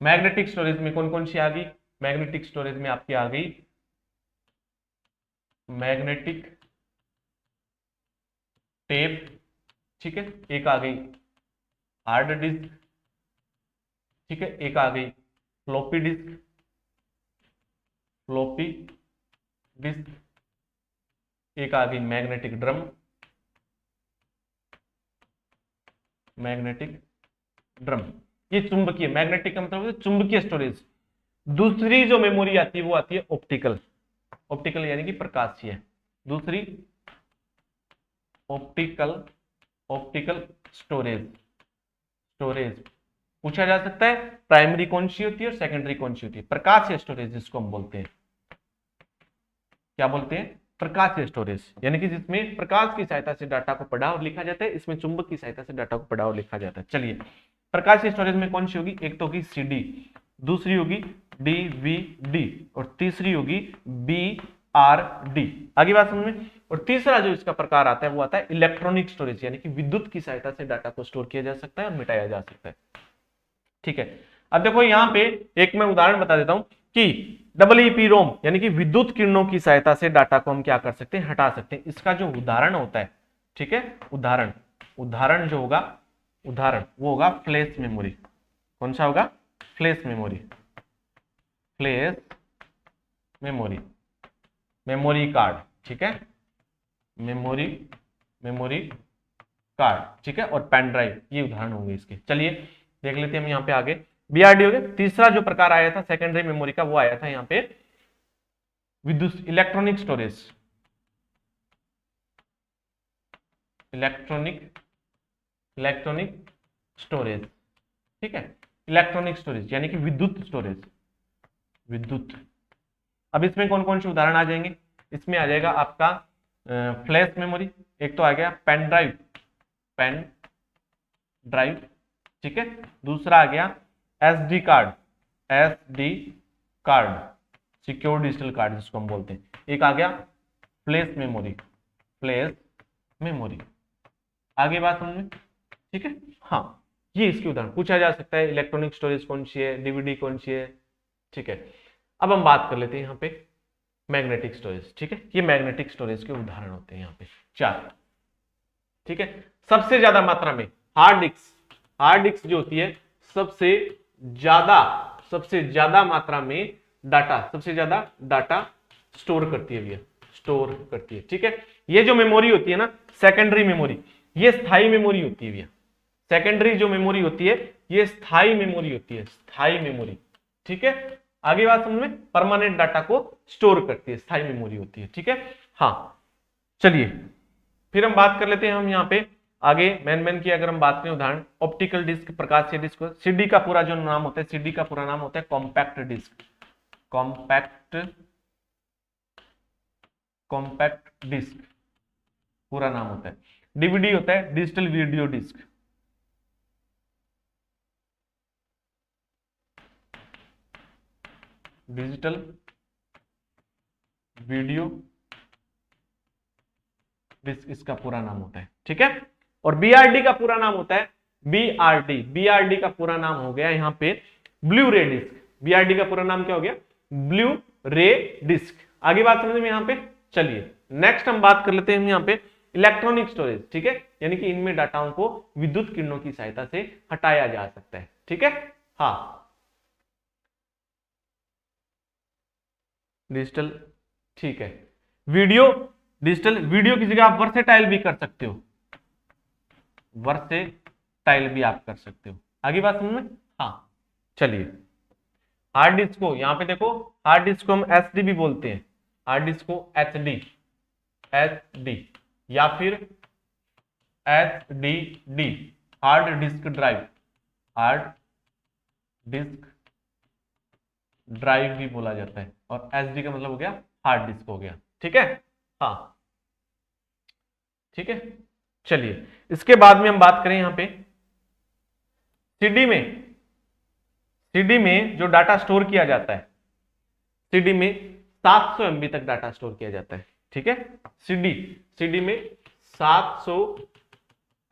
मैग्नेटिक स्टोरेज में कौन कौन सी आ गई? मैग्नेटिक स्टोरेज में आपकी आ गई मैग्नेटिक टेप। ठीक है, एक आ गई हार्ड डिस्क। ठीक है, एक आ गई फ्लॉपी डिस्क, एक आ गई मैग्नेटिक ड्रम, ये चुंबकीय, मैग्नेटिक का मतलब चुंबकीय स्टोरेज। दूसरी जो मेमोरी आती है वो आती है ऑप्टिकल, यानी कि प्रकाशीय। दूसरी ऑप्टिकल स्टोरेज। पूछा जा सकता है प्राइमरी कौन सी होती है और सेकेंडरी कौन सी होती है। प्रकाशीय स्टोरेज जिसको हम बोलते हैं, क्या बोलते हैं? प्रकाशीय स्टोरेज, यानी कि जिसमें प्रकाश की सहायता से डाटा को पढ़ा और लिखा जाता है, इसमें चुंबक की सहायता से डाटा को पढ़ा और लिखा जाता है। चलिए प्रकाशीय स्टोरेज में कौन सी होगी? एक तो होगी सीडी, दूसरी होगी डीवीडी और तीसरी होगी बीआरडी। आगे बात समझ में। और तीसरा जो इसका प्रकार आता है वो आता है इलेक्ट्रॉनिक स्टोरेज, यानी कि विद्युत की सहायता से डाटा को स्टोर किया जा सकता है और मिटाया जा सकता है। ठीक है, अब देखो यहां पे एक मैं उदाहरण बता देता हूं कि डब्ल्यूईपी रोम यानी कि विद्युत किरणों की सहायता से डाटा को हम क्या कर सकते हैं? हटा सकते हैं। इसका जो उदाहरण होता है, ठीक है, उदाहरण जो होगा, वो होगा फ्लैश मेमोरी। कौन सा होगा? Flash memory card. ठीक है, मेमोरी कार्ड। ठीक है, और पेन ड्राइव, ये उदाहरण होंगे इसके। चलिए देख लेते हैं हम यहाँ पे आगे। बीआरडी हो गया। तीसरा जो प्रकार आया था सेकेंडरी मेमोरी का, वो आया था यहाँ पे विद्युत इलेक्ट्रॉनिक स्टोरेज। ठीक है, इलेक्ट्रॉनिक स्टोरेज यानी कि विद्युत स्टोरेज। अब इसमें कौन कौन से उदाहरण आ जाएंगे? इसमें आ जाएगा आपका फ्लैश मेमोरी, एक तो आ गया पेन ड्राइव। ठीक है, दूसरा आ गया SD card, secure digital card जिसको हम बोलते हैं। एक आ गया फ्लैश मेमोरी। आगे बात समझ में? ठीक है, हाँ ये इसके उदाहरण पूछा जा सकता है। इलेक्ट्रॉनिक स्टोरेज कौन सी है, डीवीडी कौन सी है। ठीक है, अब हम बात कर लेते हैं यहाँ पे मैग्नेटिक स्टोरेज। ठीक है, ये मैग्नेटिक स्टोरेज के उदाहरण होते हैं यहाँ पे 4। ठीक है, सबसे ज्यादा मात्रा में हार्ड डिस्क जो होती है सबसे ज्यादा मात्रा में डाटा स्टोर करती है भैया, ठीक है। ये जो मेमोरी होती है ना सेकेंडरी मेमोरी, ये स्थायी मेमोरी होती है भैया। सेकेंडरी जो मेमोरी होती है ये स्थायी मेमोरी, ठीक है। आगे बात समझ में, परमानेंट डाटा को स्टोर करती है, स्थायी मेमोरी होती है, ठीक है। हाँ चलिए फिर हम बात कर लेते हैं हम यहाँ पे आगे मैन की अगर हम बात करें उदाहरण, ऑप्टिकल डिस्क, प्रकाशीय डिस्क। सीडी का पूरा जो नाम होता है, सीडी का पूरा नाम होता है कॉम्पैक्ट डिस्क पूरा नाम होता है। डीवीडी होता है digital video disc, digital video disc इसका पूरा नाम होता है, ठीक है। और बीआरडी का पूरा नाम होता है बीआरडी का पूरा नाम हो गया यहाँ पे ब्लू रे डिस्क। बीआरडी का पूरा नाम क्या हो गया? ब्लू रे डिस्क। आगे बात समझ में यहाँ पे। चलिए नेक्स्ट हम बात कर लेते हैं यहाँ पे इलेक्ट्रॉनिक स्टोरेज, ठीक है। यानी कि इनमें डाटाओं को विद्युत किरणों की सहायता से हटाया जा सकता है, ठीक है। हाँ डिजिटल, ठीक है। वीडियो, डिजिटल वीडियो की जगह आप वर्सेटाइल भी कर सकते हो, वर्सेटाइल भी आप कर सकते हो। आगे बात समझ में? हाँ, चलिए। हार्ड डिस्क को यहां पे देखो, हार्ड डिस्क को हम एसडी भी बोलते हैं, हार्ड डिस्क को एचडी, एचडी या फिर HDD, hard disk drive, hard disk drive भी बोला जाता है, और एसडी का मतलब हो गया हार्ड डिस्क हो गया, ठीक है। हाँ, ठीक है। चलिए, इसके बाद में हम बात करें यहां पे सीडी में, सीडी में जो डाटा स्टोर किया जाता है, सीडी में 700 MB तक डाटा स्टोर किया जाता है, ठीक है। सीडी, सीडी में 700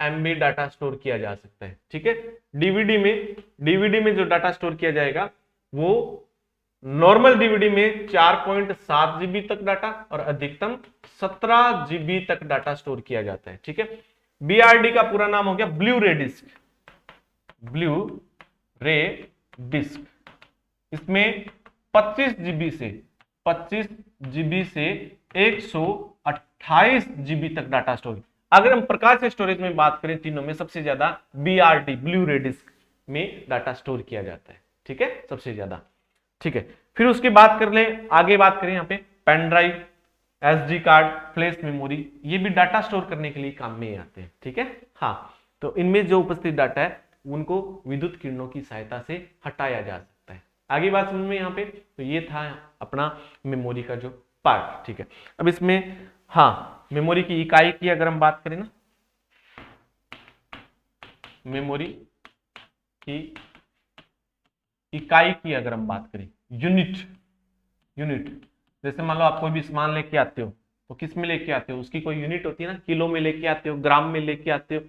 MB डाटा स्टोर किया जा सकता है, ठीक है। डीवीडी में, डीवीडी में जो डाटा स्टोर किया जाएगा वो नॉर्मल डीवीडी में 4.7 GB तक डाटा और अधिकतम 17 GB तक डाटा स्टोर किया जाता है, ठीक है। बीआरडी का पूरा नाम हो गया ब्लू रे डिस्क, ब्लू रे डिस्क। इसमें 25 GB से 128 GB तक डाटा स्टोरेज। अगर हम प्रकाश स्टोरेज में बात करें, तीनों में सबसे ज्यादा बीआरडी, ब्लू रे डिस्क में डाटा स्टोर किया जाता है, ठीक है, सबसे ज्यादा, ठीक है। फिर उसकी बात कर ले, आगे बात करें यहाँ पे pen drive, SD card, flash memory, ये भी डाटा स्टोर करने के लिए काम में आते हैं, ठीक है। हाँ, तो इनमें जो उपस्थित डाटा है उनको विद्युत किरणों की सहायता से हटाया जा सकता है। आगे बात समझ में यहाँ पे, तो ये था अपना मेमोरी का जो पार्ट, ठीक है। अब इसमें हाँ, मेमोरी की इकाई की अगर हम बात करें ना, मेमोरी की इकाई की अगर हम बात करें, यूनिट, यूनिट, जैसे मान लो आप कोई भी सामान लेके आते हो तो किस में लेके आते हो, उसकी कोई यूनिट होती है ना, किलो में लेके आते हो, ग्राम में लेके आते हो,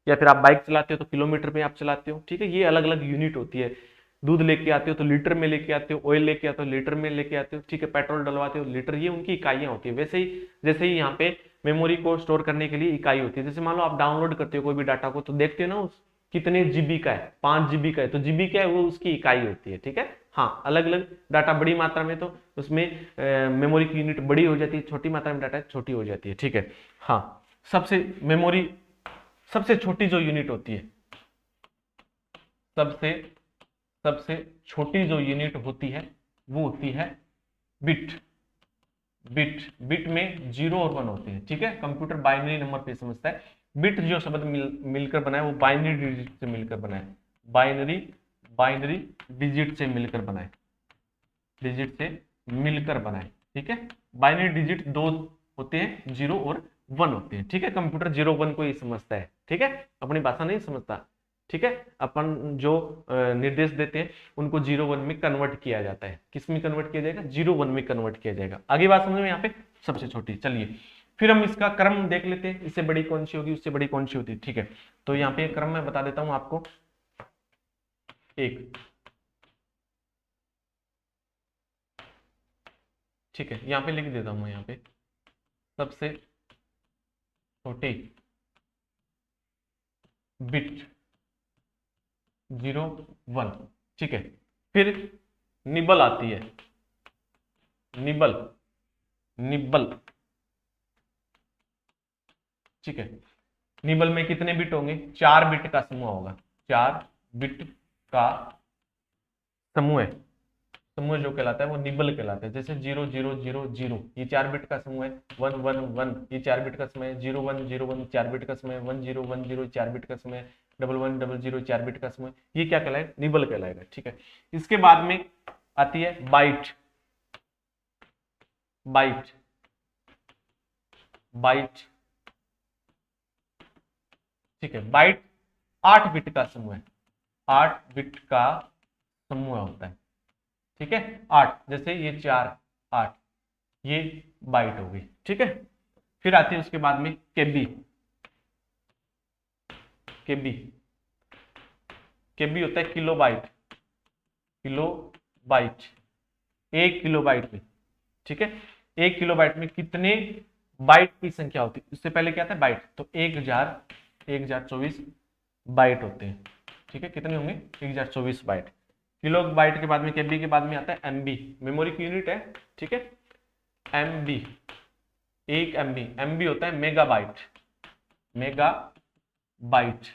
या फिर आप बाइक चलाते हो तो किलोमीटर में आप चलाते हो, ठीक है। ये अलग अलग यूनिट होती है। दूध लेके आते हो तो लीटर में लेके आते हो, ऑयल लेके आते हो लीटर में लेके आते हो, ठीक है, पेट्रोल डलवाते हो लीटर, ये उनकी इकाइयां होती है। वैसे ही जैसे ही यहाँ पे मेमोरी को स्टोर करने के लिए इकाई होती है। जैसे मान लो आप डाउनलोड करते हो कोई भी डाटा को, तो देखते हो ना उस कितने जीबी का है, 5 GB का है, तो जीबी क्या है, वो उसकी इकाई होती है, ठीक है। हाँ, अलग अलग डाटा बड़ी मात्रा में तो उसमें मेमोरी की यूनिट बड़ी हो जाती है, छोटी मात्रा में डाटा छोटी हो जाती है, ठीक है। हाँ, सबसे मेमोरी सबसे छोटी जो यूनिट होती है, सबसे सबसे छोटी जो यूनिट होती है वो होती है बिट, बिट, बिट में 0 और 1 होते हैं, ठीक है। कंप्यूटर बाइनरी नंबर पे समझता है। बिट जो शब्द मिलकर बना है वो बाइनरी डिजिट से मिलकर बना है, बाइनरी डिजिट से मिलकर बना है, डिजिट से मिलकर बना है, ठीक है। बाइनरी डिजिट 2 होते हैं, 0 और 1 होते हैं, ठीक है। कंप्यूटर 0 1 को ही समझता है, ठीक है, अपनी भाषा नहीं समझता, ठीक है। अपन जो निर्देश देते हैं उनको 0 1 में कन्वर्ट किया जाता है। किस में कन्वर्ट किया जाएगा? 0 1 में कन्वर्ट किया जाएगा। आगे बात समझ में यहाँ पे सबसे छोटी। चलिए फिर हम इसका क्रम देख लेते हैं, इससे बड़ी कौन सी होगी, उससे बड़ी कौन सी होती है, ठीक है। तो यहाँ पे क्रम मैं बता देता हूं आपको, एक, ठीक है, यहाँ पे लिख देता हूं मैं, यहाँ पे सबसे छोटी बिट 0 1, ठीक है। फिर निबल आती है, निबल, निबल, ठीक है। निबल में कितने बिट होंगे? 4 बिट का समूह होगा, 4 बिट का समूह है, समूह जो कहलाता है वो निबल कहलाता है। जैसे 0 0 0 0 ये 4 बिट का समूह है, 1 1 1 ये 4 बिट का समूह है, 0 1 0 1 4 बिट का समूह है, 1 0 1 0 4 बिट का समूह है, 1 1 0 0 4 बिट का समूह है। ये क्या कहलाएगा? निबल कहलाएगा, ठीक है। इसके बाद में आती है बाइट, बाइट, बाइट, ठीक है। बाइट 8 बिट का समूह है, 8 बिट का समूह होता है, ठीक है। 8, जैसे ये 4 8, ये बाइट हो गई, ठीक है। फिर आती है उसके बाद में केबी, केबी, केबी होता है kilo byte, kilo byte, 1 kilo byte में, ठीक है। 1 किलो बाइट में कितने बाइट की संख्या होती है? उससे पहले क्या था? बाइट, तो 1024 बाइट होते हैं, ठीक है। कितने होंगे? 1024 बाइट। किलो बाइट के बाद में, केबी के बाद में आता है एमबी, मेमोरी की यूनिट है, ठीक है। MB, 1 MB, MB होता है मेगाबाइट, मेगाबाइट,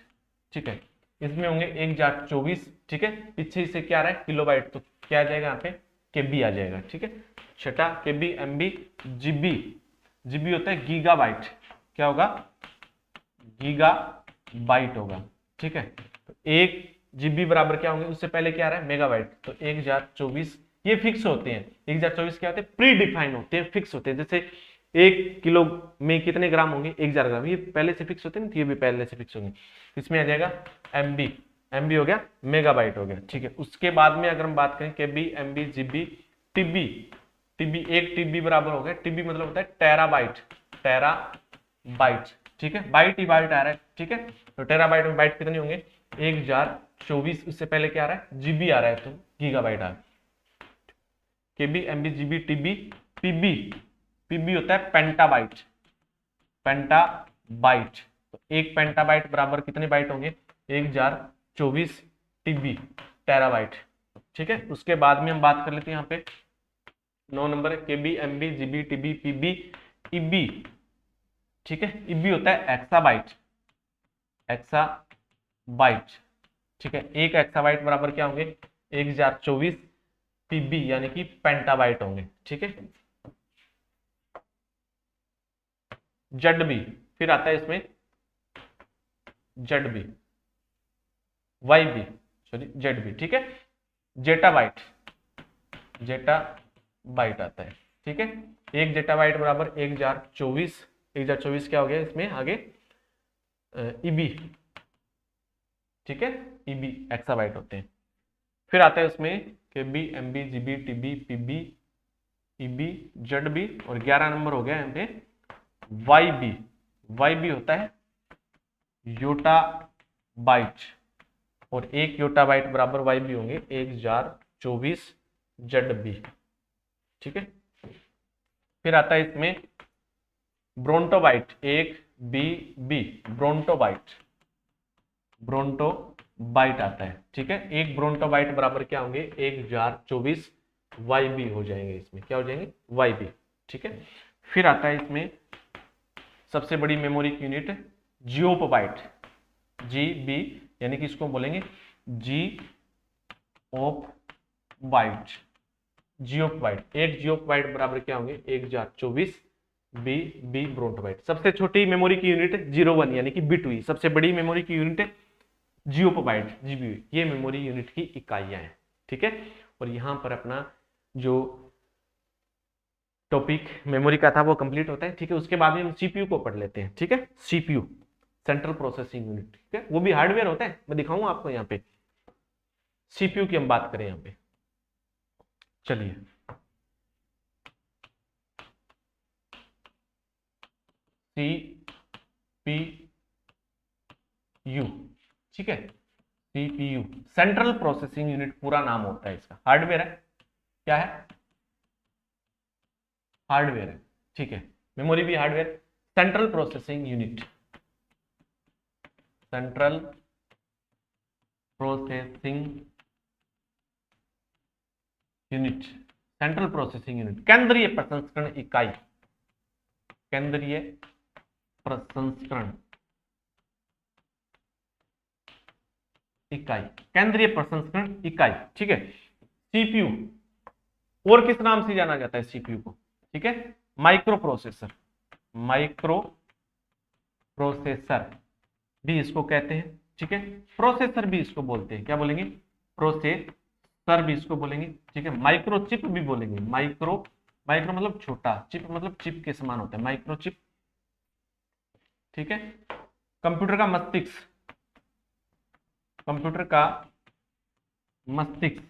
ठीक है। इसमें होंगे 1024, ठीक है। पीछे से क्या आ रहा है किलोबाइट, तो क्या आ जाएगा यहाँ पे केबी आ जाएगा, ठीक है। छठा केबी, एमबी, जीबी, जीबी होता है गीगाबाइट, क्या होगा गीगाबाइट होगा, ठीक है। तो 1 GB बराबर क्या होंगे, उससे पहले क्या आ रहा है मेगाबाइट, तो 1024, ये फिक्स होते हैं। 1024 क्या होते हैं प्री डिफाइन होते हैं, फिक्स होते हैं। जैसे 1 किलो में कितने ग्राम होंगे 1000 ग्राम, ये पहले से फिक्स होते हैं, ये भी पहले से फिक्स होंगे। इसमें आ जाएगा एमबी, एमबी हो गया मेगाबाइट हो गया, ठीक है। उसके बाद में अगर हम बात करें KB, MB, GB, TB, TB 1 TB बराबर हो गया, टीबी मतलब होता है टेराबाइट, टेराबाइट, ठीक है। बाइट ही बाइट आ रहा है, ठीक है। तो टेराबाइट में बाइट कितने होंगे 1024, उससे पहले क्या आ रहा है जीबी आ रहा है, तो गीगाबाइट आ रहा है। KB, MB, GB, TB, PB, PB होता है पेंटाबाइट, पेंटाबाइट। तो 1 पेंटाबाइट बराबर कितने बाइट होंगे 1024 टीबी, टेराबाइट, ठीक है। उसके बाद में हम बात कर लेते हैं यहाँ पे 9 number KB, MB, GB, TB, PB, EB, ठीक है। ईबी होता है एक्साबाइट, एक्साबाइट, ठीक है। 1 एक्साबाइट बराबर क्या होंगे 1024 पीबी यानी कि पेंटाबाइट होंगे, ठीक है। जेड बी, फिर आता है इसमें Z B, Y B, sorry Z B, ठीक है। जेटाबाइट, जेटाबाइट आता है, ठीक है। 1 जेटाबाइट बराबर 1024, 1024 क्या हो गया इसमें आगे ईबी, ठीक है। ईबी एक्साबाइट होते हैं। फिर आता है उसमें KB, MB, GB, TB, PB, EB, ZB, और 11 नंबर हो गया यहाँ पे वाई बी, वाई बी होता है योटाबाइट, और 1 योटाबाइट बराबर वाई बी होंगे 1024 जेड बी, ठीक है। फिर आता है इसमें ब्रोंटोबाइट, 1 बी, ब्रोंटोबाइट, ब्रोंटोबाइट आता है, ठीक है। 1 ब्रोंटोबाइट बराबर क्या होंगे 1024 वाई बी हो जाएंगे, इसमें क्या हो जाएंगे वाई बी, ठीक है। फिर आता है इसमें सबसे बड़ी मेमोरी की यूनिट जियोपोबाइट, जी बी, यानी कि इसको बोलेंगे जी ओप बाइट, जियोपोबाइट। 1 जियोपोबाइट बराबर क्या होंगे 1024 बी, बी ब्रोंटोबाइट। सबसे छोटी मेमोरी की यूनिट 01 यानी कि बिट हुई, सबसे बड़ी मेमोरी की यूनिट जियोपोबाइट, जीबी, ये मेमोरी यूनिट की इकाइयां हैं, ठीक है। और यहां पर अपना जो टॉपिक मेमोरी का था वो कंप्लीट होता है, ठीक है। उसके बाद में हम सीपीयू को पढ़ लेते हैं, ठीक है। सीपीयू, सेंट्रल प्रोसेसिंग यूनिट, ठीक है, वो भी हार्डवेयर होता है, मैं दिखाऊंगा आपको यहाँ पे। सीपीयू की हम बात करें यहाँ पे, चलिए सीपीयू, ठीक है। सीपीयू सेंट्रल प्रोसेसिंग यूनिट पूरा नाम होता है इसका, हार्डवेयर है, क्या है हार्डवेयर है, ठीक है। मेमोरी भी hardware, central processing unit, central processing unit, central processing unit, केंद्रीय प्रसंस्करण इकाई, केंद्रीय प्रसंस्करण इकाई, केंद्रीय प्रसंस्करण इकाई, ठीक है। सीपीयू और किस नाम से जाना जाता है सीपीयू को, ठीक है, माइक्रो प्रोसेसर, माइक्रो प्रोसेसर भी इसको कहते हैं, ठीक है। प्रोसेसर भी इसको बोलते हैं, क्या बोलेंगे प्रोसेसर भी इसको बोलेंगे, ठीक है। माइक्रो चिप भी बोलेंगे, माइक्रो, माइक्रो मतलब छोटा, चिप मतलब चिप के समान होता है, माइक्रो चिप, ठीक है। कंप्यूटर का मस्तिष्क, कंप्यूटर का मस्तिष्क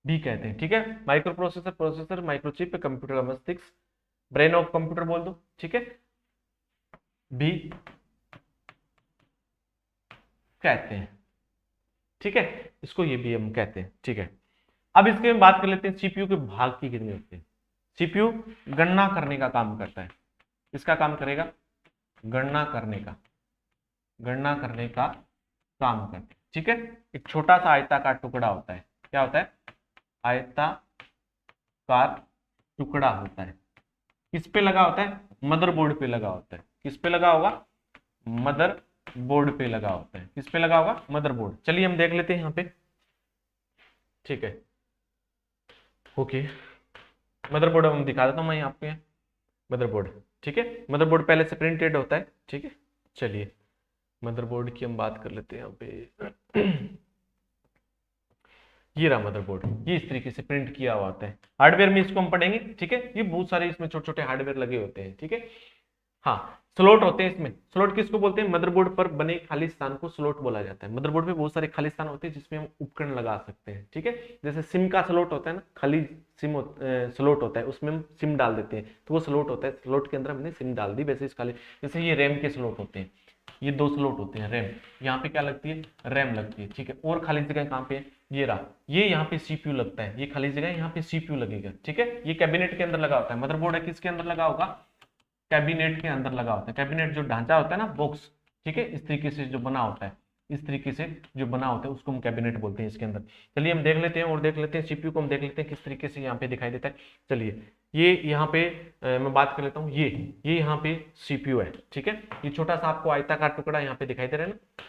भी कहते हैं, ठीक है। Micro processor, processor, microchip, computer का मस्तिष्क, ब्रेन ऑफ कंप्यूटर बोल दो, ठीक है, भी कहते हैं, ठीक है। इसको ये भी हम कहते हैं, ठीक है। अब इसके में बात कर लेते हैं सीपीयू के भाग की कितने होते हैं। सीपीयू गणना करने का काम करता है, किसका काम करेगा गणना करने का, गणना करने का काम करते हैं, ठीक है। एक छोटा सा आयताकार टुकड़ा होता है, क्या होता है आयताकार टुकड़ा होता है। किस पे लगा होता है? मदरबोर्ड पे लगा होता है। किस पे लगा होगा? मदरबोर्ड पे लगा होता है। किस पे लगा होगा? मदरबोर्ड। चलिए हम देख लेते हैं यहाँ पे, ठीक है। ओके, मदरबोर्ड हम दिखा देता हूँ मैं यहाँ पे, मदरबोर्ड, ठीक है। मदरबोर्ड पहले से प्रिंटेड होता है, ठीक है। चलिए मदरबोर्ड की हम बात कर लेते हैं यहाँ पे। ये रहा मदरबोर्ड, ये इस तरीके से प्रिंट किया हुआ आता है। हार्डवेयर में इसको हम पढ़ेंगे, ठीक है। ये बहुत सारे इसमें छोटे छोटे हार्डवेयर लगे होते हैं, ठीक है। हाँ, स्लॉट होते हैं इसमें। स्लॉट किसको बोलते हैं? मदरबोर्ड पर बने खाली स्थान को स्लॉट बोला जाता है। मदरबोर्ड पे बहुत सारे खाली स्थान होते हैं जिसमें हम उपकरण लगा सकते हैं, ठीक है। जैसे सिम का स्लॉट होता है ना, खाली सिम स्लॉट होता है, उसमें हम सिम डाल देते हैं तो वो स्लॉट होता है। स्लॉट के अंदर हमने सिम डाल दी, वैसे इस खाली, जैसे ये रैम के स्लॉट होते हैं, ये 2 स्लॉट होते हैं रैम, यहाँ पे क्या लगती है? रैम लगती है, ठीक है। और खाली जगह कहाँ पे? ये रहा, ये यहाँ पे सीपीयू लगता है, ये खाली जगह यहाँ पे सीपीयू लगेगा, ठीक है। ये कैबिनेट के अंदर लगा होता है। मदरबोर्ड है किसके अंदर लगा होगा? कैबिनेट के अंदर लगा होता है। कैबिनेट जो ढांचा होता है ना, बॉक्स, ठीक है, इस तरीके से जो बना होता है, इस तरीके से जो बना होता है उसको हम कैबिनेट बोलते हैं इसके अंदर। चलिए हम देख लेते हैं और देख लेते हैं सीपीयू को, हम देख लेते हैं किस तरीके से यहाँ पे दिखाई देता है। चलिए ये यहाँ पे मैं बात कर लेता हूँ, ये यहाँ पे सीपीयू है, ठीक है। ये छोटा सा आपको आयताकार टुकड़ा यहाँ पे दिखाई दे रहा है ना,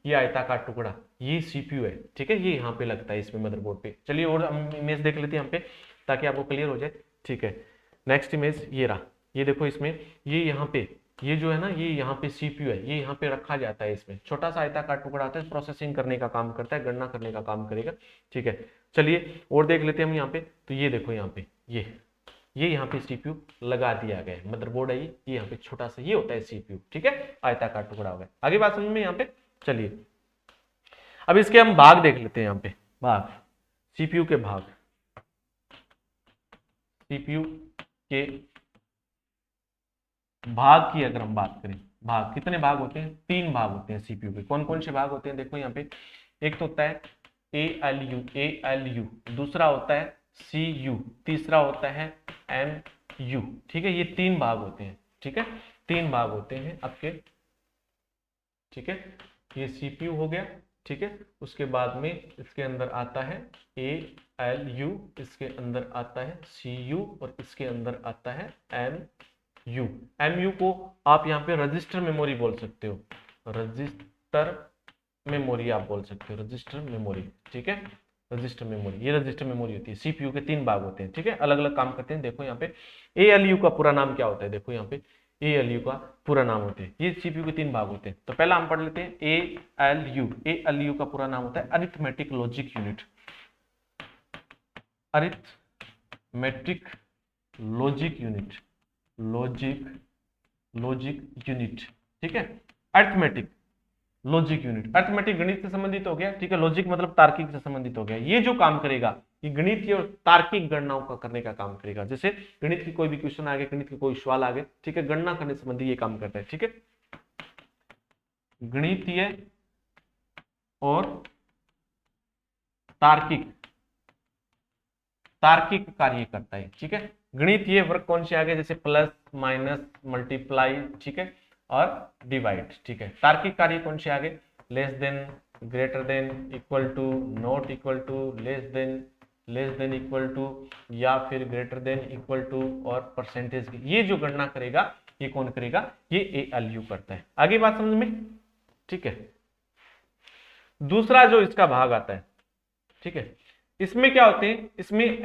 ये आयताकार टुकड़ा, ये सीपीयू है, ठीक है। ये यहाँ पे लगता है इसमें मदरबोर्ड पे। चलिए और हम इमेज देख लेते हैं यहाँ पे ताकि आपको क्लियर हो जाए, ठीक है। नेक्स्ट इमेज ये रहा, ये देखो इसमें, ये यहाँ पे, ये जो है ना, ये यहाँ पे सीपीयू है, ये यहाँ पे रखा जाता है। इसमें छोटा सा आयताकार टुकड़ा आता है, प्रोसेसिंग करने का काम करता है, गणना करने का काम करेगा, ठीक है। चलिए और देख लेते हैं हम यहाँ पे, तो ये देखो यहाँ पे, ये यहाँ पे सीपीयू लगा दिया गया है। मदरबोर्ड है ये यहाँ पे छोटा सा ये होता है सीपीयू, ठीक है। आयताकार टुकड़ा हो गया। आगे बात समझ में यहाँ पे। चलिए अब इसके हम भाग देख लेते हैं यहाँ पे, भाग, सीपीयू के भाग, सीपीयू के भाग की अगर हम बात करें, भाग कितने भाग होते हैं? 3 भाग होते हैं सीपीयू के। कौन कौन से भाग होते हैं? देखो यहाँ पे, एक तो होता है ALU, दूसरा होता है CU, तीसरा होता है MU, ठीक है। ये 3 भाग होते हैं, ठीक है, 3 भाग होते हैं आपके, ठीक है। ये सीपीयू हो गया, ठीक है। उसके बाद में इसके अंदर आता है ALU, इसके अंदर आता है CU और इसके अंदर आता है MU को आप यहाँ पे रजिस्टर मेमोरी बोल सकते हो, रजिस्टर मेमोरी आप बोल सकते हो, रजिस्टर मेमोरी, ठीक है। रजिस्टर मेमोरी, ये रजिस्टर मेमोरी होती है। सीपीयू के 3 भाग होते हैं, ठीक है, अलग अलग काम करते हैं। देखो यहाँ पे ALU का पूरा नाम क्या होता है? देखो यहाँ पे ALU का पूरा नाम होते हैं, ये सीपीयू के 3 भाग होते हैं। तो पहला हम पढ़ लेते हैं ALU का पूरा नाम होता है arithmetic logic unit, arithmetic logic unit, logic unit, ठीक है। अरिथमेटिक लॉजिक यूनिट, अरिथमेटिक गणित से संबंधित हो गया, ठीक है। लॉजिक मतलब तार्किक से संबंधित हो गया। ये जो काम करेगा, ये गणित और तार्किक गणनाओं का करने का काम करेगा। जैसे गणित की कोई भी क्वेश्चन आ गया, गणित की कोई सवाल आ गए, ठीक है, गणना करने संबंधी ये काम करता है, ठीक है। गणितीय और तार्किक कार्य करता है, ठीक है। गणितीय वर्ग कौन से आ गए? जैसे प्लस, माइनस, मल्टीप्लाई, ठीक है, और डिवाइड, ठीक है। तार्किक कार्य कौन से आ गए? Less than, greater than, equal to, not equal to, less than equal to, या फिर ग्रेटर देन इक्वल टू, और परसेंटेज की ये जो गणना करेगा, ये कौन करेगा? ये ALU करता है। आगे बात समझ में, ठीक है। दूसरा जो इसका भाग आता है, ठीक है, इसमें क्या होते हैं? इसमें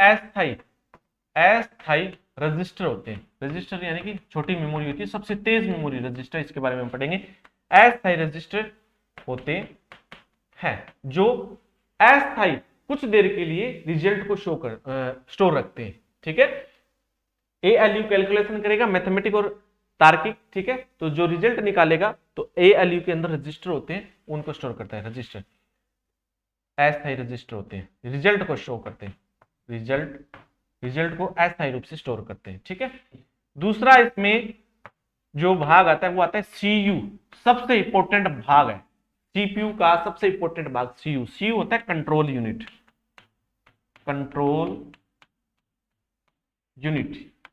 अस्थायी रजिस्टर होते हैं। रजिस्टर यानी कि छोटी मेमोरी होती है, सबसे तेज मेमोरी रजिस्टर, इसके बारे में हम पढ़ेंगे। अस्थायी रजिस्टर होते हैं जो अस्थायी कुछ देर के लिए रिजल्ट को स्टोर रखते हैं, ठीक है। ALU कैलकुलेशन करेगा, मैथमेटिक और तार्किक, ठीक है। तो जो रिजल्ट निकालेगा, तो ALU के अंदर रजिस्टर होते हैं, उनको स्टोर करता है। रजिस्टर अस्थायी रजिस्टर होते हैं, रिजल्ट को शो करते हैं, रिजल्ट को अस्थायी रूप से स्टोर करते हैं, ठीक है। दूसरा इसमें जो भाग आता है वो आता है CU, सबसे इंपॉर्टेंट भाग है CPU का, सबसे इंपॉर्टेंट भाग CU होता है कंट्रोल यूनिट।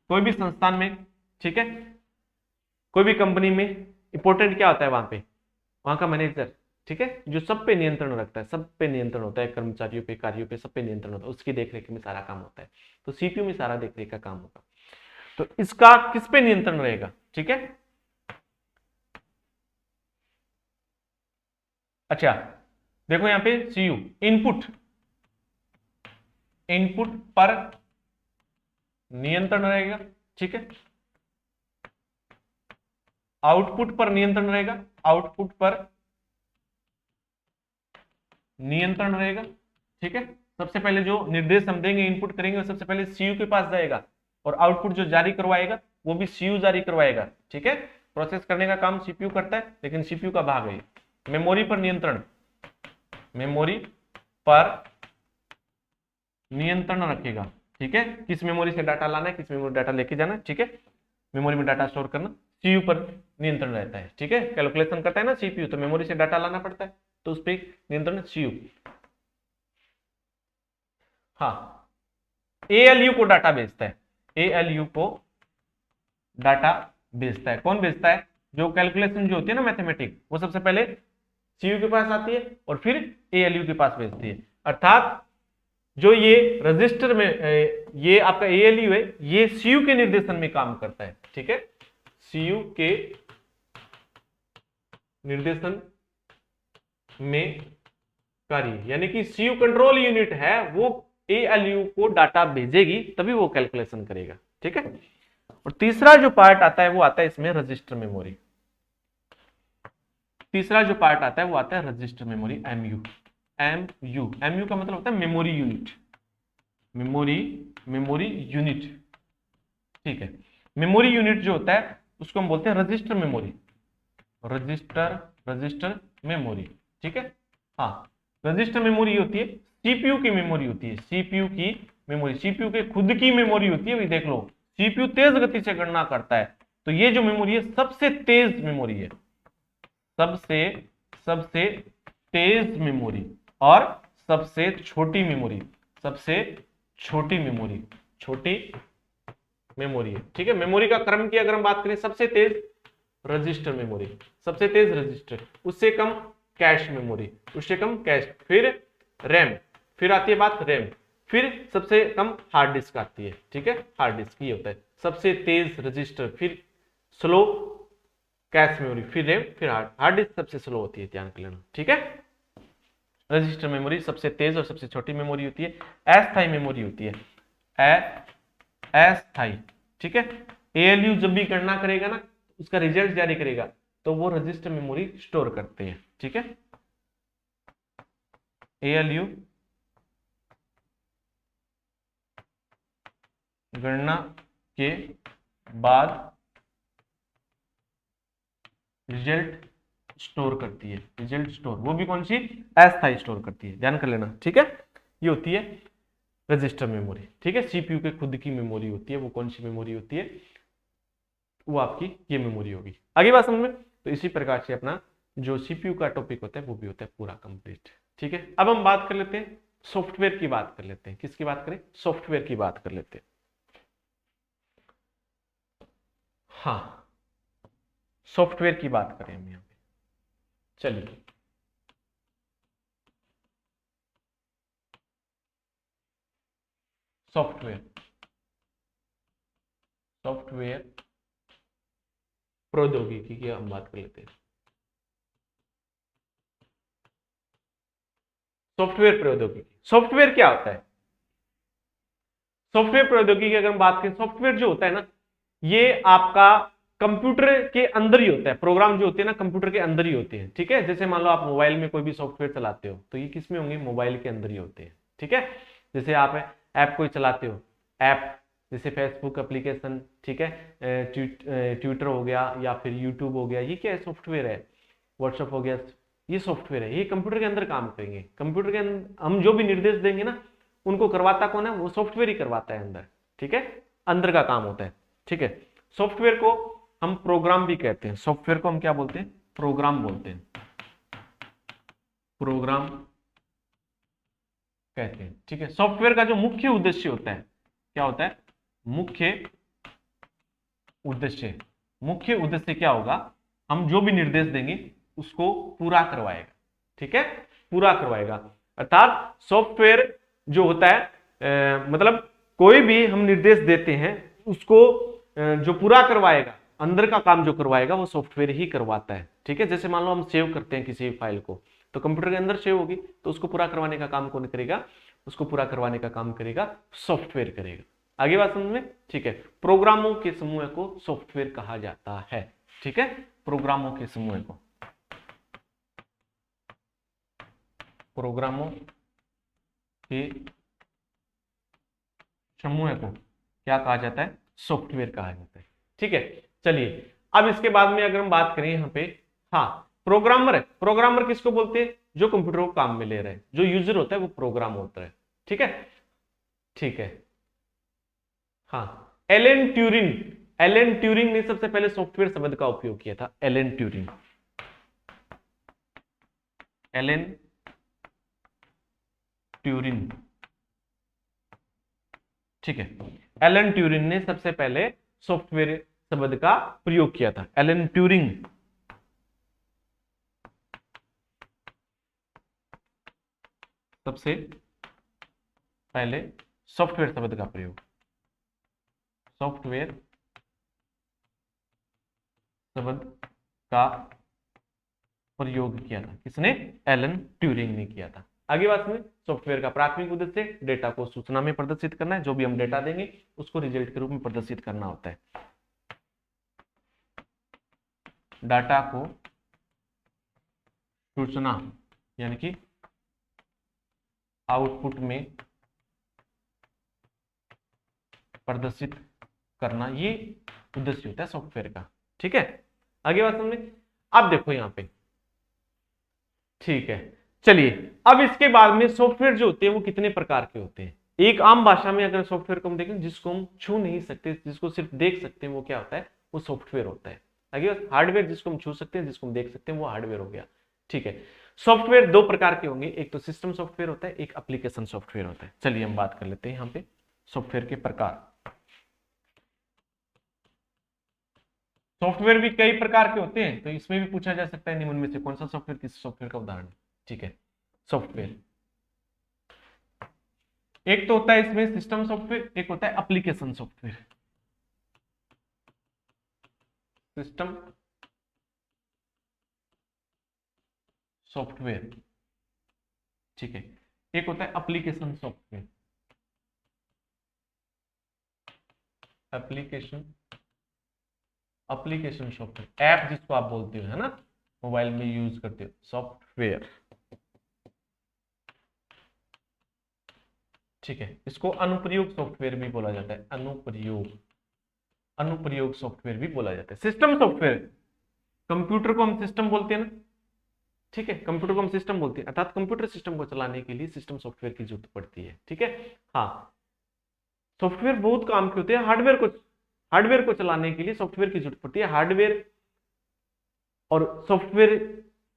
कोई भी संस्थान में, ठीक है, कोई भी कंपनी में इंपॉर्टेंट क्या होता है? वहां का मैनेजर, ठीक है, जो सब पे नियंत्रण रखता है, सब पे नियंत्रण होता है, कर्मचारियों पे, कार्यों पे, सब पे नियंत्रण होता है, उसकी देखरेख में सारा काम होता है। तो सीपीयू में सारा देखरेख का काम होगा। तो इसका किस पे नियंत्रण रहेगा, ठीक है। अच्छा देखो यहां पे सीयू इनपुट, इनपुट पर नियंत्रण रहेगा, ठीक है। आउटपुट पर नियंत्रण रहेगा, आउटपुट पर नियंत्रण रहेगा, ठीक है। सबसे पहले जो निर्देश हम देंगे, इनपुट करेंगे, वो सबसे पहले सीयू के पास जाएगा, और आउटपुट जो जारी करवाएगा वो भी सीयू जारी करवाएगा, ठीक है। प्रोसेस करने का काम सीपीयू करता है, लेकिन सीपीयू का भाग है। मेमोरी पर नियंत्रण, मेमोरी पर नियंत्रण रखेगा, ठीक है। किस मेमोरी से डाटा लाना है, किस मेमोरी डाटा लेके जाना है, ठीक है। मेमोरी में डाटा स्टोर करना सीयू पर नियंत्रण रहता है, ठीक है। कैलकुलेशन करता है ना सीपीयू, तो मेमोरी से डाटा लाना पड़ता है, तो उस पर नियंत्रण सीयू। हाँ, एएलयू को डाटा भेजता है, एएलयू को डाटा भेजता है। कौन भेजता है? जो कैलकुलेशन जो होती है ना मैथमेटिक, वो सबसे पहले सीयू के पास आती है और फिर एएलयू के पास भेजती है। अर्थात जो ये रजिस्टर में ये आपका एएलयू है, ये सीयू के निर्देशन में काम करता है, ठीक है। सीयू के निर्देशन में कार्य, यानी कि सीयू कंट्रोल यूनिट है, वो एएलयू को डाटा भेजेगी, तभी वो कैलकुलेशन करेगा, ठीक है। और तीसरा जो पार्ट आता है वो आता है इसमें रजिस्टर मेमोरी। तीसरा जो पार्ट आता है वो आता है register memory, MU. MU, MU का मतलब होता है मेमोरी यूनिट, मेमोरी यूनिट, ठीक है। मेमोरी यूनिट जो होता है उसको हम बोलते हैं रजिस्टर मेमोरी, रजिस्टर मेमोरी, ठीक है। हाँ, रजिस्टर मेमोरी होती है सीपीयू की मेमोरी होती है, सीपीयू की मेमोरी, सीपीयू के खुद की मेमोरी होती है। देख लो, सीपीयू तेज गति से गणना करता है, तो ये जो मेमोरी है सबसे तेज मेमोरी है, सबसे तेज मेमोरी, और सबसे छोटी मेमोरी, छोटी मेमोरी है, ठीक है। मेमोरी का क्रम की अगर हम बात करें, सबसे तेज रजिस्टर मेमोरी, सबसे तेज रजिस्टर, उससे कम कैश मेमोरी, उससे कम कैश, फिर रैम, फिर आती है बात रैम, फिर सबसे कम हार्ड डिस्क आती है, ठीक है। हार्ड डिस्क ये होता है सबसे तेज रजिस्टर, फिर स्लो कैश मेमोरी, फिर रैम, फिर हार्ड डिस्क सबसे स्लो होती है, ध्यान कर लेना, ठीक है। रजिस्टर मेमोरी सबसे तेज और सबसे छोटी मेमोरी होती है। अस्थायी मेमोरी होती है, अस्थायी, ठीक है। एएलयू जब भी गणना करेगा ना, उसका रिजल्ट जारी करेगा, तो वो रजिस्टर मेमोरी स्टोर करते हैं, ठीक है। एएलयू गणना के बाद रिजल्ट स्टोर करती है, रिजल्ट स्टोर, वो भी कौन सी? अस्थायी स्टोर करती है, ध्यान कर लेना, ठीक है। ये होती है रजिस्टर मेमोरी, ठीक है। सीपीयू के खुद की मेमोरी होती है, वो कौन सी मेमोरी होती है? वो आपकी ये मेमोरी होगी। आगे बात समझ में? तो इसी प्रकार से अपना जो सीपीयू का टॉपिक होता है वो भी होता है पूरा कंप्लीट, ठीक है। अब हम बात कर लेते हैं सॉफ्टवेयर की, बात कर लेते हैं। किसकी बात करें? सॉफ्टवेयर की बात कर लेते हैं। हाँ, सॉफ्टवेयर की बात करें हम यहाँ पे, चलिए। सॉफ्टवेयर प्रौद्योगिकी की हम बात कर लेते हैं। सॉफ्टवेयर प्रौद्योगिकी, सॉफ्टवेयर क्या होता है? सॉफ्टवेयर प्रौद्योगिकी की अगर हम बात करें, सॉफ्टवेयर जो होता है ना, ये आपका कंप्यूटर के अंदर ही होता है। प्रोग्राम जो होते हैं ना, कंप्यूटर के अंदर ही होते हैं, ठीक है। जैसे मान लो आप मोबाइल में कोई भी सॉफ्टवेयर चलाते हो, तो ये किस में होंगे? मोबाइल के अंदर ही होते हैं, ठीक है। जैसे आप ऐप कोई चलाते हो, ऐप जैसे फेसबुक एप्लीकेशन, ठीक है, ट्विटर हो गया या फिर यूट्यूब हो गया, ये क्या है? सॉफ्टवेयर है। व्हाट्सएप हो गया, ये सॉफ्टवेयर है, ये कंप्यूटर के अंदर काम करेंगे। कंप्यूटर के अंदर हम जो भी निर्देश देंगे ना, उनको करवाता कौन है? वो सॉफ्टवेयर ही करवाता है अंदर, ठीक है। अंदर का काम होता है, ठीक है। सॉफ्टवेयर को हम प्रोग्राम भी कहते हैं, सॉफ्टवेयर को हम क्या बोलते हैं? प्रोग्राम बोलते हैं, प्रोग्राम कहते हैं, ठीक है। सॉफ्टवेयर का जो मुख्य उद्देश्य होता है, क्या होता है? मुख्य उद्देश्य क्या होगा? हम जो भी निर्देश देंगे उसको पूरा करवाएगा, ठीक है, पूरा करवाएगा। अर्थात सॉफ्टवेयर जो होता है मतलब कोई भी हम निर्देश देते हैं उसको जो पूरा करवाएगा, अंदर का काम जो करवाएगा वो सॉफ्टवेयर ही करवाता है। ठीक है, जैसे मान लो हम सेव करते हैं किसी फाइल को, तो कंप्यूटर के अंदर सेव होगी, तो उसको पूरा करवाने का काम कौन करेगा? उसको पूरा करवाने का काम करेगा सॉफ्टवेयर करेगा। आगे बात समझ में? ठीक है, प्रोग्रामों के समूह को सॉफ्टवेयर कहा जाता है। ठीक है, प्रोग्रामों के समूह को, प्रोग्रामों के समूह को क्या कहा जाता है? सॉफ्टवेयर कहा जाता है। ठीक है, चलिए अब इसके बाद में अगर हम बात करें यहाँ पे, हाँ प्रोग्रामर है, प्रोग्रामर किसको बोलते हैं? जो कंप्यूटर को काम में ले रहे हैं, जो यूजर होता है वो प्रोग्राम होता है। ठीक है, ठीक है, हाँ एलन ट्यूरिंग, एलन ट्यूरिंग ने सबसे पहले सॉफ्टवेयर शब्द का उपयोग किया था। एलन ट्यूरिंग, एलन ट्यूरिंग, ठीक है, एलन ट्यूरिंग ने सबसे पहले सॉफ्टवेयर शब्द का प्रयोग किया था। एलन ट्यूरिंग सबसे पहले सॉफ्टवेयर शब्द का प्रयोग, सॉफ्टवेयर शब्द का प्रयोग किया था। किसने? एलन ट्यूरिंग ने किया था। आगे बात में, सॉफ्टवेयर का प्राथमिक उद्देश्य डेटा को सूचना में प्रदर्शित करना है। जो भी हम डेटा देंगे उसको रिजल्ट के रूप में प्रदर्शित करना होता है। डाटा को सूचना यानी कि आउटपुट में प्रदर्शित करना, ये उद्देश्य होता है सॉफ्टवेयर का। ठीक है, आगे बात समझे? अब देखो यहां पे, ठीक है, चलिए अब इसके बाद में सॉफ्टवेयर जो होते हैं वो कितने प्रकार के होते हैं। एक आम भाषा में अगर सॉफ्टवेयर को हम देखें, जिसको हम छू नहीं सकते, जिसको सिर्फ देख सकते हैं, वो क्या होता है? वो सॉफ्टवेयर होता है। आगे हार्डवेयर जिसको हम छू सकते हैं, जिसको हम देख सकते हैं, वो हार्डवेयर हो गया। ठीक है, सॉफ्टवेयर दो प्रकार के होंगे, एक तो सिस्टम सॉफ्टवेयर होता है, एक एप्लीकेशन सॉफ्टवेयर होता है। चलिए हम बात कर लेते हैं यहाँ पे सॉफ्टवेयर के प्रकार। सॉफ्टवेयर भी कई प्रकार के होते हैं, तो इसमें भी पूछा जा सकता है निम्न में से कौन सा सॉफ्टवेयर किस सॉफ्टवेयर का उदाहरण है। ठीक है, सॉफ्टवेयर एक तो होता है इसमें सिस्टम सॉफ्टवेयर, एक होता है एप्लीकेशन सॉफ्टवेयर। सिस्टम सॉफ्टवेयर, ठीक है, एक होता है application software. Application, application software, app जिसको आप बोलते हो, है ना, मोबाइल में यूज करते हो, सॉफ्टवेयर। ठीक है, इसको अनुप्रयोग सॉफ्टवेयर भी बोला जाता है। अनुप्रयोग, अनुप्रयोग सॉफ्टवेयर भी बोला जाता है। सिस्टम सॉफ्टवेयर, कंप्यूटर को हम सिस्टम बोलते हैं ना, ठीक है, कंप्यूटर को हम सिस्टम बोलते हैं, अर्थात कंप्यूटर सिस्टम को चलाने के लिए सिस्टम सॉफ्टवेयर की जरूरत पड़ती है। ठीक है, हाँ सॉफ्टवेयर बहुत काम के होते हैं। हार्डवेयर को चलाने के लिए सॉफ्टवेयर की जरूरत पड़ती है। हार्डवेयर और सॉफ्टवेयर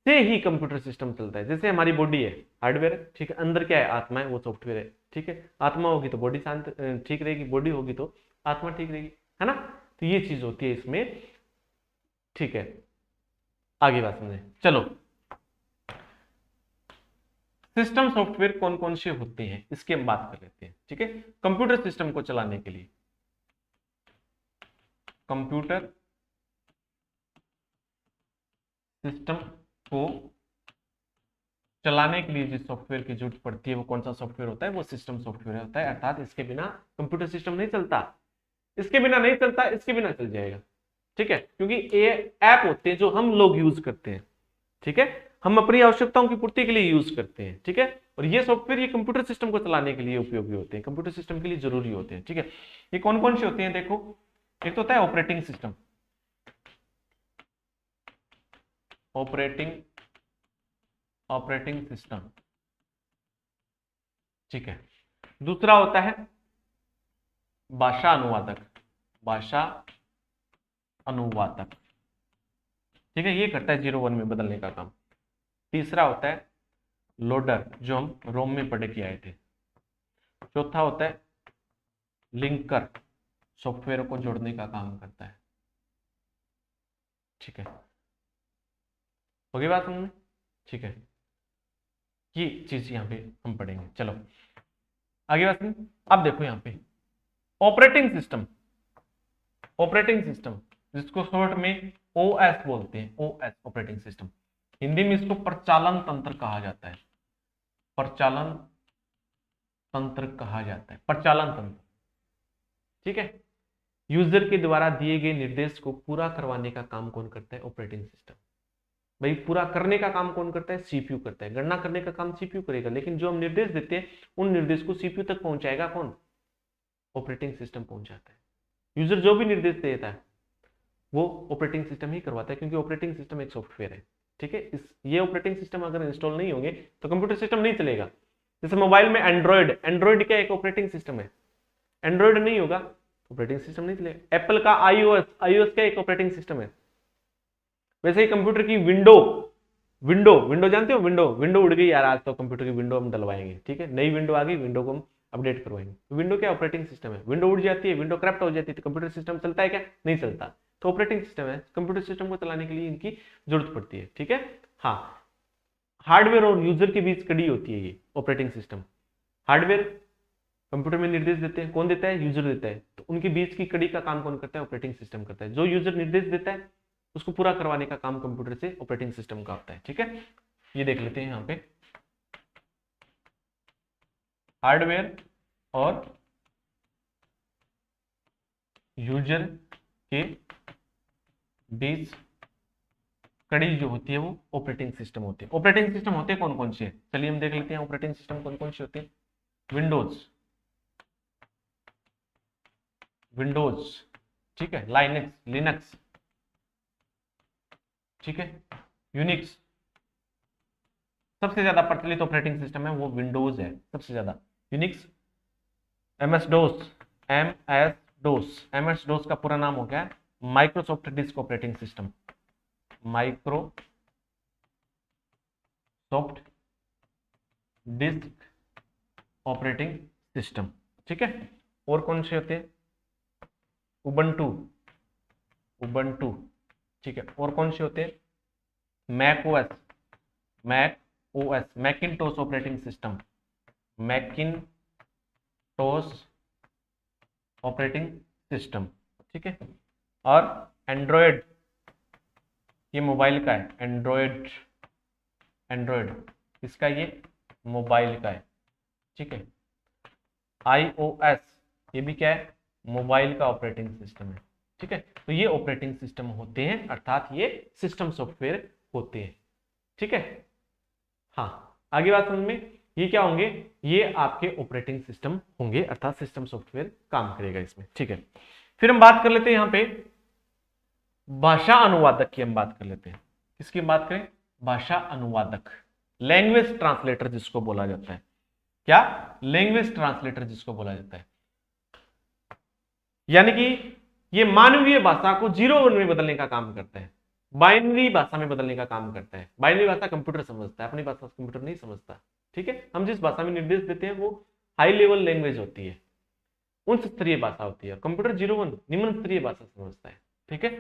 से ही कंप्यूटर सिस्टम चलता है। जैसे हमारी बॉडी है, हार्डवेयर है, ठीक है, अंदर क्या है? आत्मा है, वो सॉफ्टवेयर है। ठीक है, आत्मा होगी तो बॉडी शांत ठीक रहेगी, बॉडी होगी तो आत्मा ठीक रहेगी, है ना। तो ये चीज होती है इसमें। ठीक है, आगे बात समझे, चलो सिस्टम सॉफ्टवेयर कौन कौन से होते हैं इसकी हम बात कर लेते हैं। ठीक है, कंप्यूटर सिस्टम को चलाने के लिए, कंप्यूटर सिस्टम को चलाने के लिए जिस सॉफ्टवेयर की जरूरत पड़ती है वो कौन सा सॉफ्टवेयर होता है? वो सिस्टम सॉफ्टवेयर होता है। अर्थात इसके बिना कंप्यूटर सिस्टम नहीं चलता, इसके बिना नहीं चलता, इसके बिना चल जाएगा। ठीक है, क्योंकि ये ऐप होते हैं जो हम लोग यूज करते हैं। ठीक है, हम अपनी आवश्यकताओं की पूर्ति के लिए यूज करते हैं। ठीक है, और ये सॉफ्टवेयर ये कंप्यूटर सिस्टम को चलाने के लिए उपयोगी होते हैं, कंप्यूटर सिस्टम के लिए जरूरी होते हैं। ठीक है, ये कौन कौन से होते हैं देखो, एक तो होता है operating system, operating operating system. ठीक है, दूसरा होता है भाषा अनुवादक, भाषा अनुवादक। ठीक है, ये करता है 0 1 में बदलने का काम। तीसरा होता है लोडर, जो हम रोम में पढ़ के आए थे। चौथा होता है लिंकर, सॉफ्टवेयर को जोड़ने का काम करता है। ठीक है, होगी बात समझ में? ठीक है, ये चीज यहाँ पे हम पढ़ेंगे। चलो आगे बात करें। अब देखो यहाँ पे ऑपरेटिंग सिस्टम, ऑपरेटिंग सिस्टम जिसको शॉर्ट में ओएस बोलते हैं, ओएस ऑपरेटिंग सिस्टम। हिंदी में इसको प्रचालन तंत्र कहा जाता है, प्रचालन तंत्र कहा जाता है, प्रचालन तंत्र। ठीक है, यूजर के द्वारा दिए गए निर्देश को पूरा करवाने का काम कौन करता है? Operating system. भाई पूरा करने का काम कौन करता है? सीपीयू करता है। गणना करने का काम सीपीयू करेगा, लेकिन जो हम निर्देश देते हैं उन निर्देश को सीपीयू तक पहुंचाएगा कौन? ऑपरेटिंग सिस्टम पहुंचाता है। यूजर जो भी निर्देश देता है वो ऑपरेटिंग सिस्टम ही करवाता है, क्योंकि ऑपरेटिंग सिस्टम एक सॉफ्टवेयर है। ठीक है, ये ऑपरेटिंग सिस्टम अगर इंस्टॉल नहीं होंगे तो कंप्यूटर सिस्टम नहीं चलेगा। जैसे मोबाइल में एंड्रॉइड, एंड्रॉइड क्या एक ऑपरेटिंग सिस्टम है, एंड्रॉइड नहीं होगा ऑपरेटिंग सिस्टम नहीं चलेगा। एप्पल का आईओएस, आईओएस क्या एक ऑपरेटिंग सिस्टम है। वैसे ही कंप्यूटर की विंडो, विंडो जानते हो? विंडो उड़ गई यार, आज तो कंप्यूटर की विंडो हम डलवाएंगे। ठीक है, नई विंडो आ गई, विंडो को हम अपडेट करवाएंगे। विंडो क्या ऑपरेटिंग सिस्टम है। विंडो उड़ जाती है, विंडो करप्ट हो जाती है, तो कंप्यूटर सिस्टम चलता है क्या? नहीं चलता। तो ऑपरेटिंग सिस्टम है, कंप्यूटर सिस्टम को चलाने के लिए इनकी जरूरत पड़ती है। ठीक है, हाँ, हार्डवेयर और यूजर के बीच कड़ी होती है ये ऑपरेटिंग सिस्टम। हार्डवेयर कंप्यूटर में निर्देश देते हैं, कौन देता है? यूजर देता है। तो उनके बीच की कड़ी का काम कौन करता है? ऑपरेटिंग सिस्टम करता है। जो यूजर निर्देश देता है उसको पूरा करवाने का काम कंप्यूटर से ऑपरेटिंग सिस्टम का होता है। ठीक है, ये देख लेते हैं यहाँ पे हार्डवेयर और यूजर के बीच कड़ी जो होती है वो ऑपरेटिंग सिस्टम होती है। ऑपरेटिंग सिस्टम होते हैं कौन कौन से? चलिए हम देख लेते हैं ऑपरेटिंग सिस्टम कौन कौन से होते हैं। विंडोज, विंडोज, ठीक है, लाइनक्स, लिनक्स, ठीक है, यूनिक्स। सबसे ज्यादा प्रचलित ऑपरेटिंग सिस्टम है वो विंडोज है, सबसे ज्यादा। यूनिक्स, एमएस डोस, एमएस डोस का पूरा नाम हो गया है Microsoft disk operating system, Microsoft disk operating system. ठीक है, और कौन से होते हैं? उबंटू, उबंटू, ठीक है, और कौन से होते हैं? Mac OS, Mac OS, Macintosh operating system, Macintosh operating system. ठीक है, और एंड्रॉयड, ये मोबाइल का है, एंड्रॉयड, एंड्रॉयड इसका, ये मोबाइल का है। ठीक है, आईओएस, ये भी क्या है? मोबाइल का ऑपरेटिंग सिस्टम है। ठीक है, तो ये ऑपरेटिंग सिस्टम होते हैं, अर्थात ये सिस्टम सॉफ्टवेयर होते हैं। ठीक है, हाँ, आगे बात समझ में। ये क्या होंगे? ये आपके ऑपरेटिंग सिस्टम होंगे, अर्थात सिस्टम सॉफ्टवेयर काम करेगा इसमें। ठीक है, फिर हम बात कर लेते हैं यहाँ पे भाषा अनुवादक की। हम बात कर लेते हैं, किसकी बात करें? भाषा अनुवादक, लैंग्वेज ट्रांसलेटर जिसको बोला जाता है। क्या? लैंग्वेज ट्रांसलेटर जिसको बोला जाता है। यानी कि ये मानवीय भाषा को 0 1 में बदलने का काम करता है, बाइनरी भाषा में बदलने का काम करता है। बाइनरी भाषा कंप्यूटर समझता है, अपनी भाषा कंप्यूटर नहीं समझता। ठीक है, हम जिस भाषा में निर्देश देते हैं वो हाई लेवल लैंग्वेज होती है, उच्च स्तरीय भाषा होती है। कंप्यूटर 0 1 निम्न स्तरीय भाषा समझता है। ठीक है,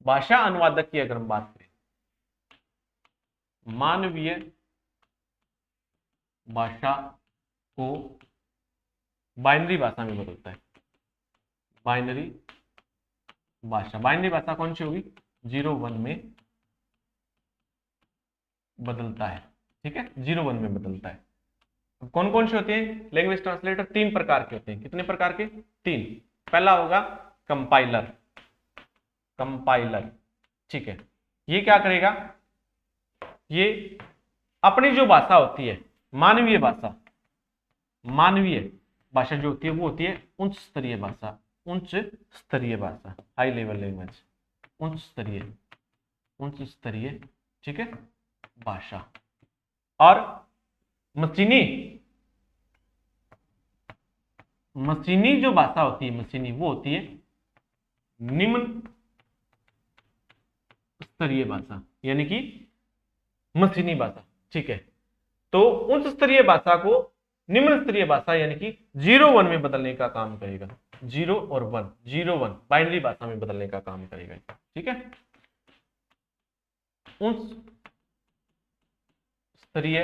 भाषा अनुवादक की अगर हम बात करें, मानवीय भाषा को बाइनरी भाषा में बदलता है। बाइनरी भाषा, बाइनरी भाषा कौन सी होगी? 0 1 में बदलता है। ठीक है, 0 1 में बदलता है। अब कौन कौन से होते हैं लैंग्वेज ट्रांसलेटर? 3 प्रकार के होते हैं। कितने प्रकार के? 3। पहला होगा कंपाइलर, कंपाइलर। ठीक है, ये क्या करेगा? ये अपनी जो भाषा होती है, मानवीय भाषा, मानवीय भाषा जो होती है वो होती है उच्च स्तरीय भाषा, उच्च स्तरीय भाषा, हाई लेवल लैंग्वेज, उच्च स्तरीय, उच्च स्तरीय, ठीक है, भाषा। और मशीनी, मशीनी जो भाषा होती है, मशीनी, वो होती है निम्न स्तरीय भाषा, यानी कि मशीनी भाषा। ठीक है, तो उच्च स्तरीय भाषा को निम्न स्तरीय भाषा यानी कि 0 1 में बदलने का काम करेगा। 0 और 1, 0 1 बाइनरी भाषा में बदलने का काम करेगा। ठीक है, उच्च स्तरीय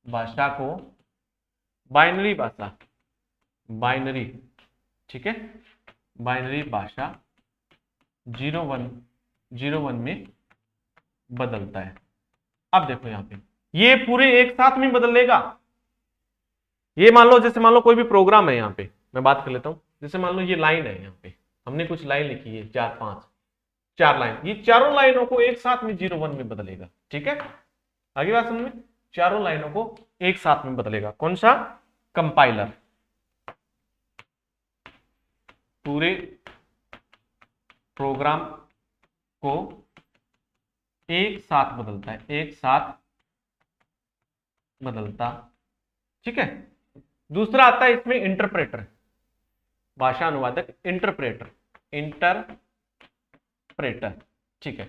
भाषा को बाइनरी भाषा, बाइनरी, ठीक है, बाइनरी भाषा 01 में बदलता है। अब देखो यहां पे ये पूरे एक साथ में बदल लेगा। ये मान लो, जैसे मान लो कोई भी प्रोग्राम है, यहां पे मैं बात कर लेता हूं, जैसे मान लो ये लाइन है, यहां पे हमने कुछ लाइन लिखी है, 4 लाइन, ये चारों लाइनों को एक साथ में 01 में बदलेगा। ठीक है, आगे बात समझ में, चारों लाइनों को एक साथ में बदलेगा। कौन सा? कंपाइलर पूरे प्रोग्राम को एक साथ बदलता है, एक साथ बदलता। ठीक है, दूसरा आता है इसमें इंटरप्रेटर, भाषा अनुवादक, इंटरप्रेटर, इंटरप्रेटर। ठीक है,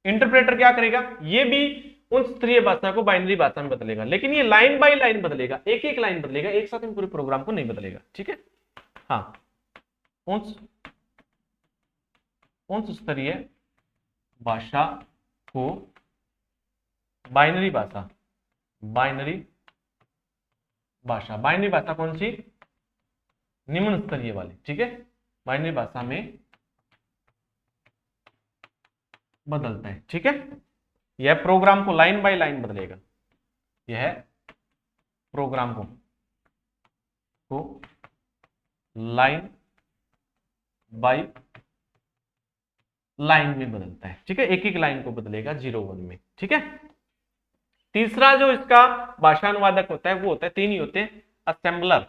इंटरप्रेटर क्या करेगा? ये भी उन स्तरीय भाषा को बाइनरी भाषा में बदलेगा, लेकिन ये लाइन बाय लाइन बदलेगा, एक एक लाइन बदलेगा, एक साथ में पूरे प्रोग्राम को नहीं बदलेगा। ठीक है, हाँ, उन स्तरीय भाषा को बाइनरी भाषा, बाइनरी भाषा, बाइनरी भाषा कौन सी? निम्न स्तरीय वाली। ठीक है, बाइनरी भाषा में बदलता है। ठीक है, यह प्रोग्राम को लाइन बाय लाइन बदलेगा, यह प्रोग्राम को लाइन बाय लाइन में बदलता है। ठीक है, एक एक लाइन को बदलेगा 01 में। ठीक है, तीसरा जो इसका भाषा अनुवादक होता है वो होता है, 3 ही होते हैं, असेंबलर,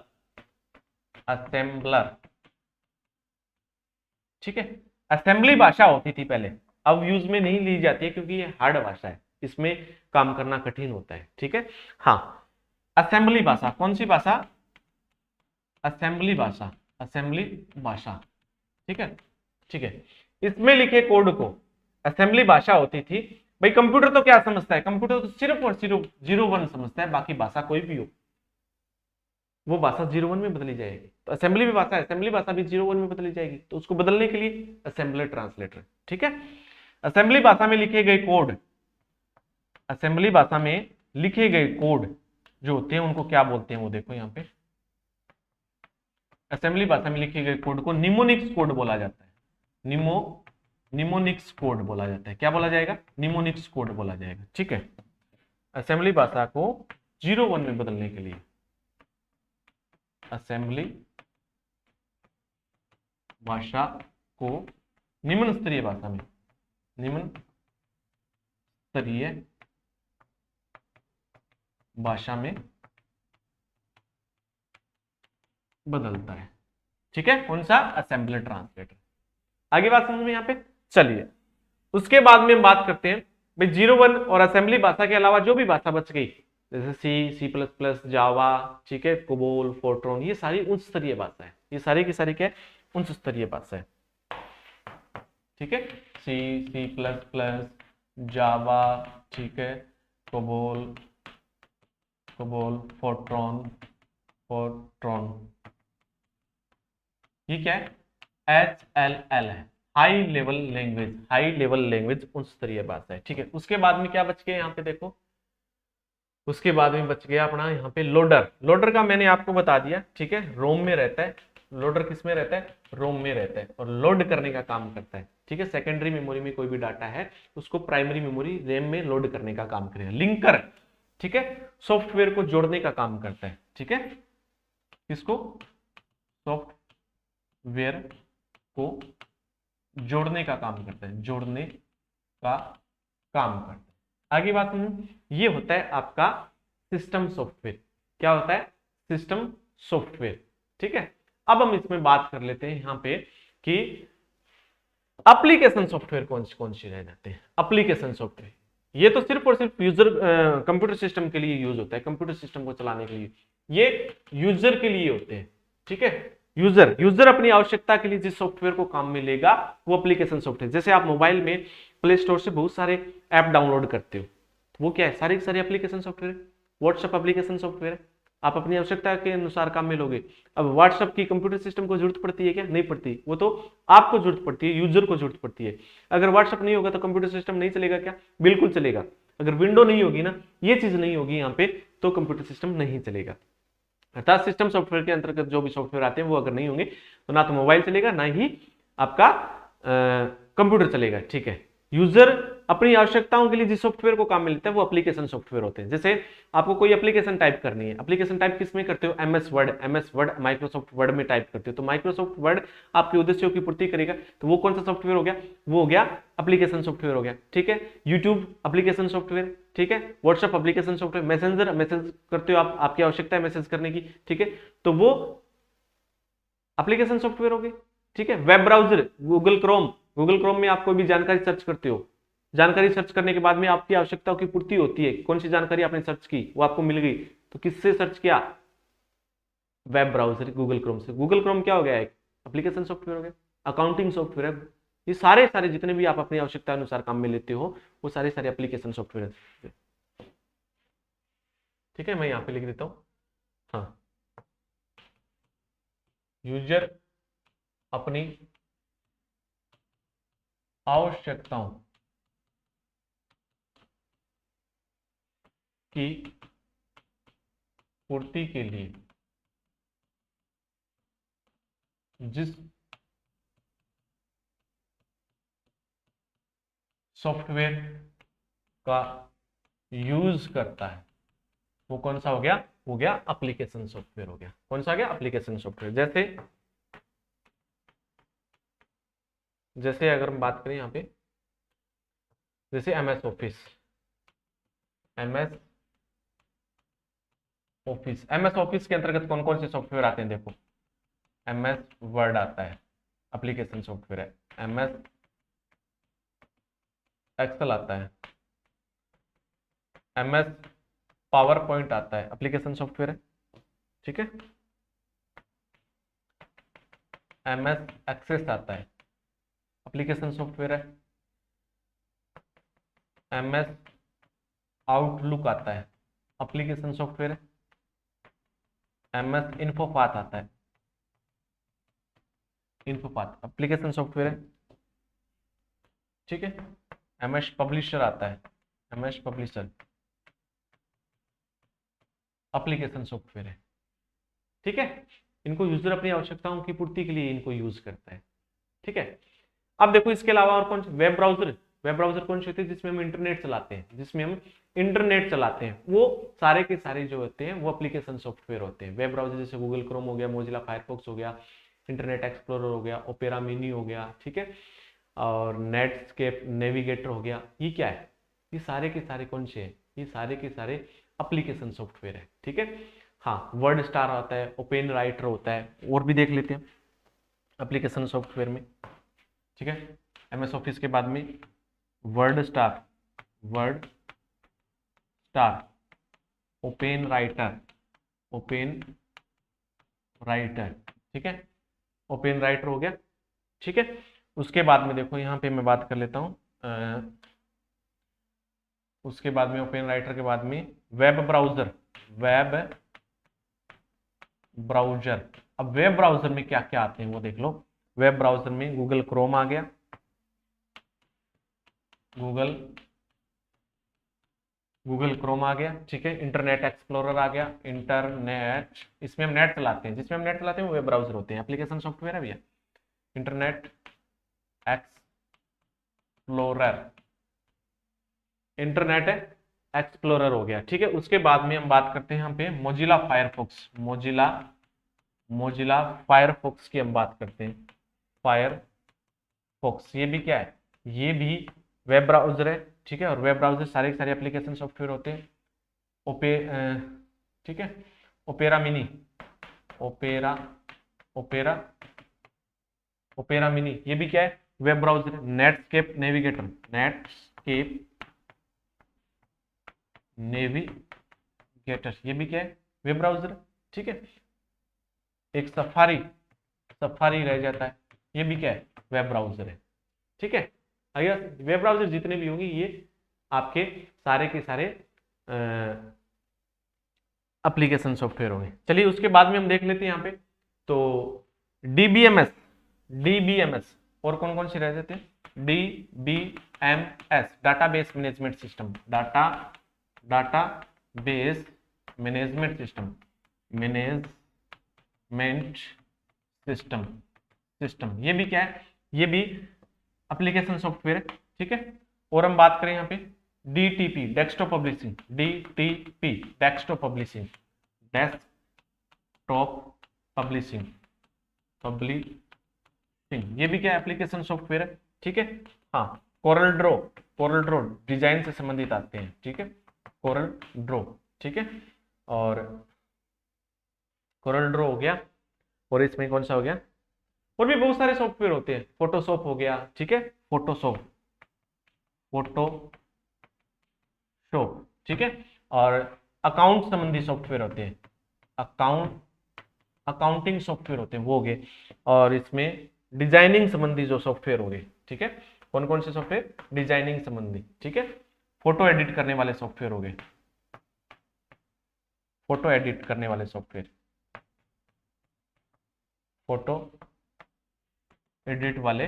असेंबलर। ठीक है, असेंबली भाषा होती थी पहले, अब यूज में नहीं ली जाती है क्योंकि ये हार्ड भाषा है, इसमें काम करना कठिन होता है। ठीक है, हाँ, असेंबली भाषा, कौन सी भाषा? असेंबली भाषा, असेंबली भाषा। ठीक है, ठीक है, इसमें लिखे कोड को असेंबली भाषा होती थी। भाई कंप्यूटर तो क्या समझता है? कंप्यूटर तो सिर्फ और सिर्फ 01 समझता है, बाकी भाषा कोई भी हो वो भाषा 01 में बदली जाएगी। तो असेंबली भी भाषा है, असेंबली भाषा भी 01 में बदली जाएगी, तो उसको बदलने के लिए असेंबलर ट्रांसलेटर। ठीक है, असेंबली भाषा में लिखे गए कोड, असेंबली भाषा में लिखे गए कोड जो होते हैं उनको क्या बोलते हैं? वो देखो यहाँ पे, असेंबली भाषा में लिखे गए कोड को निमोनिक्स कोड बोला जाता है। निमोनिक्स कोड बोला जाता है। क्या बोला जाएगा? निमोनिक्स कोड बोला जाएगा। ठीक है, असेंबली भाषा को 01 में बदलने के लिए असेंबली भाषा को निम्न स्तरीय भाषा में, निम्न स्तरीय भाषा में बदलता है। ठीक है, कौन सा? Assembler translator. आगे बात समझ में यहाँ पे? चलिए, उसके बाद में हम बात करते हैं भाई 01 और असेंबली भाषा के अलावा जो भी भाषा बच गई, जैसे C++, जावा, ठीक है, कोबोल, फोर्ट्रॉन, ये सारी उच्च स्तरीय भाषा है। ये सारी की सारी क्या है? उच्च स्तरीय भाषा है। ठीक है, C++, जावा, ठीक है, कोबोल, फोर्ट्रॉन, ये क्या है? HLL है, high level language, high level language उच्च स्तरीय भाषा है। ठीक है, उसके बाद में क्या बच गया यहाँ पे देखो, उसके बाद में बच गया अपना यहाँ पे लोडर। लोडर का मैंने आपको बता दिया। ठीक है, रोम में रहता है। लोडर किस में रहता है? रोम में रहता है, और लोड करने का काम करता है। ठीक है, सेकेंडरी मेमोरी में कोई भी डाटा है उसको प्राइमरी मेमोरी रैम में लोड करने का काम करेगा। लिंकर, ठीक है, सॉफ्टवेयर को जोड़ने का काम करता है। ठीक है, किसको? सॉफ्टवेयर को जोड़ने का काम करता है, जोड़ने का काम करता है। आगे बात सुनो, ये होता है आपका सिस्टम सॉफ्टवेयर। क्या होता है? System software. ठीक है, अब हम इसमें बात कर लेते हैं यहाँ पे कि एप्लीकेशन सॉफ्टवेयर कौन सी रह जाते हैं। एप्लीकेशन सॉफ्टवेयर ये तो सिर्फ और सिर्फ यूजर कंप्यूटर सिस्टम के लिए यूज होता है, कंप्यूटर सिस्टम को चलाने के लिए, ये यूजर के लिए होते हैं। ठीक है, यूजर अपनी आवश्यकता के लिए जिस सॉफ्टवेयर को काम में लेगा वो एप्लीकेशन सॉफ्टवेयर। जैसे आप मोबाइल में प्ले स्टोर से बहुत सारे ऐप डाउनलोड करते हो, वो क्या है? सारे के सारे application software. WhatsApp application software, आप अपनी आवश्यकता के अनुसार काम में लोगे। अब व्हाट्सएप की कंप्यूटर सिस्टम को जरूरत पड़ती है क्या? नहीं पड़ती, वो तो आपको जरूरत पड़ती है, यूजर को जरूरत पड़ती है। अगर व्हाट्सएप नहीं होगा तो कंप्यूटर सिस्टम नहीं चलेगा क्या? बिल्कुल चलेगा। अगर विंडो नहीं होगी ना, ये चीज नहीं होगी यहाँ पे, तो कंप्यूटर सिस्टम नहीं चलेगा। अर्थात सिस्टम सॉफ्टवेयर के अंतर्गत जो भी सॉफ्टवेयर आते हैं वो अगर नहीं होंगे तो ना तो मोबाइल चलेगा, ना ही आपका कंप्यूटर चलेगा। ठीक है, यूजर अपनी आवश्यकताओं के लिए जिस सॉफ्टवेयर को काम में लेता है वो एप्लीकेशन सॉफ्टवेयर होते हैं। जैसे आपको कोई एप्लीकेशन टाइप करनी है, एप्लीकेशन टाइप किस में करते हो, एमएस वर्ड माइक्रोसॉफ्ट वर्ड में टाइप करते हो, तो माइक्रोसॉफ्ट वर्ड आपके उद्देश्यों की पूर्ति करेगा, तो वो कौन सा सॉफ्टवेयर हो गया, वो हो गया एप्लीकेशन सॉफ्टवेयर हो गया। ठीक है, यूट्यूब एप्लीकेशन सॉफ्टवेयर, ठीक है, WhatsApp application software, messenger message करते हो आप, आपकी आवश्यकता है मैसेज करने की, ठीक है, तो वो एप्लीकेशन सॉफ्टवेयर हो गए। ठीक है, वेब ब्राउजर, गूगल क्रोम में आप कोई भी जानकारी सर्च करते हो, जानकारी सर्च करने के बाद में आपकी आवश्यकताओं की पूर्ति होती है, कौन सी जानकारी आपने सर्च की वो आपको मिल गई, तो किससे सर्च किया, वेब ब्राउजर गूगल क्रोम से। गूगल क्रोम क्या हो गया, एक एप्लीकेशन सॉफ्टवेयर हो गया, अकाउंटिंग सॉफ्टवेयर है। ये सारे सारे जितने भी आप अपनी आवश्यकता अनुसार काम में लेते हो वो सारे सारे एप्लीकेशन सॉफ्टवेयर है। ठीक है, मैं यहाँ पे लिख देता हूँ, हाँ, यूजर अपनी आवश्यकताओं की पूर्ति के लिए जिस सॉफ्टवेयर का यूज करता है वो कौन सा हो गया, हो गया एप्लीकेशन सॉफ्टवेयर हो गया। कौन सा हो गया, एप्लीकेशन सॉफ्टवेयर। जैसे अगर हम बात करें यहाँ पे, जैसे एमएस ऑफिस, एमएस ऑफिस के अंतर्गत कौन कौन से सॉफ्टवेयर आते हैं, देखो एमएस वर्ड आता है, एप्लीकेशन सॉफ्टवेयर है, एमएस एक्सेल आता है, एमएस पावर पॉइंट आता है, एप्लीकेशन सॉफ्टवेयर है। ठीक है, एमएस एक्सेस आता है, एप्लीकेशन सॉफ्टवेयर है, एमएस आउटलुक आता है, एप्लीकेशन सॉफ्टवेयर है, एमएस इन्फोपाथ आता है, इन्फोपाथ एप्लीकेशन सॉफ्टवेयर है। ठीक है, एमएस पब्लिशर आता है, एमएस पब्लिशर एप्लीकेशन सॉफ्टवेयर है। ठीक है, इनको यूजर अपनी आवश्यकताओं की पूर्ति के लिए इनको यूज करता है। ठीक है, अब देखो इसके अलावा और कौन से, वेब ब्राउजर कौन से होते हैं, जिसमें हम इंटरनेट चलाते हैं, वो सारे के सारे जो होते हैं वो एप्लीकेशन सॉफ्टवेयर होते हैं। वेब ब्राउजर जैसे गूगल क्रोम हो गया, मोजिला फायरफॉक्स हो गया, इंटरनेट एक्सप्लोरर हो गया, ओपेरा मिनी हो गया, ठीक है, और नेटस्केप नेविगेटर हो गया, ये क्या है, ये सारे के सारे कौन से हैं, ये सारे के सारे एप्लीकेशन सॉफ्टवेयर है। ठीक है, हाँ, वर्ड स्टार आता है, ओपेन राइटर होता है, और भी देख लेते हैं एप्लीकेशन सॉफ्टवेयर में। ठीक है, एमएस ऑफिस के बाद में वर्ड स्टार, ओपेन राइटर, ठीक है, ओपेन राइटर हो गया। ठीक है, उसके बाद में देखो यहाँ पे मैं बात कर लेता हूँ, उसके बाद में ओपेन राइटर के बाद में वेब ब्राउजर। अब वेब ब्राउजर में क्या क्या आते हैं वो देख लो। वेब ब्राउजर में गूगल क्रोम आ गया, गूगल क्रोम आ गया, ठीक है, इंटरनेट एक्सप्लोरर आ गया, इसमें हम नेट चलाते हैं, जिसमें हम नेट चलाते हैं वो वेब ब्राउजर होते हैं, एप्लीकेशन सॉफ्टवेयर है भैया। इंटरनेट एक्सप्लोरर हो गया। ठीक है, उसके बाद में हम बात करते हैं यहाँ पे मोजिला फायरफॉक्स की हम बात करते हैं। फायरफॉक्स ये भी क्या है, ये भी वेब ब्राउजर है। ठीक है, और वेब ब्राउजर सारे के सारे एप्लीकेशन सॉफ्टवेयर होते हैं। ठीक है, ओपेरा मिनी ये भी क्या है, वेब ब्राउजर है। नेटस्केप नेविगेटर ये भी क्या है, वेब ब्राउजर है। ठीक है, एक सफारी रह जाता है, ये भी क्या है, वेब ब्राउजर है। ठीक है, अगर वेब ब्राउजर जितने भी होंगे ये आपके सारे के सारे एप्लीकेशन सॉफ्टवेयर होंगे। चलिए उसके बाद में हम देख लेते हैं यहाँ पे, तो डीबीएमएस और कौन कौन से रह जाते हैं, DBMS, database management system, database management system, management system, ये भी क्या है, ये भी एप्लीकेशन सॉफ्टवेयर है, ठीक है। और हम बात करें यहाँ पे DTP, desktop publishing, DTP, desktop publishing, ये भी क्या एप्लीकेशन सॉफ्टवेयर है, ठीक है। हाँ, कोरल ड्रॉ डिजाइन से संबंधित आते हैं, ठीक है, कोरल ड्रॉ, ठीक है। और कोरल ड्रॉ हो गया, और इसमें कौन सा हो गया, और भी बहुत सारे सॉफ्टवेयर होते हैं, फोटोशॉप हो गया, ठीक है, फोटोशॉप, ठीक है। और अकाउंट संबंधी सॉफ्टवेयर होते हैं, अकाउंटिंग सॉफ्टवेयर होते हैं, वो हो गए। और इसमें डिजाइनिंग संबंधी जो सॉफ्टवेयर हो गए, ठीक है, कौन कौन से सॉफ्टवेयर, डिजाइनिंग संबंधी, ठीक है। फोटो एडिट करने वाले सॉफ्टवेयर हो गए, फोटो एडिट करने वाले सॉफ्टवेयर, फोटो एडिट वाले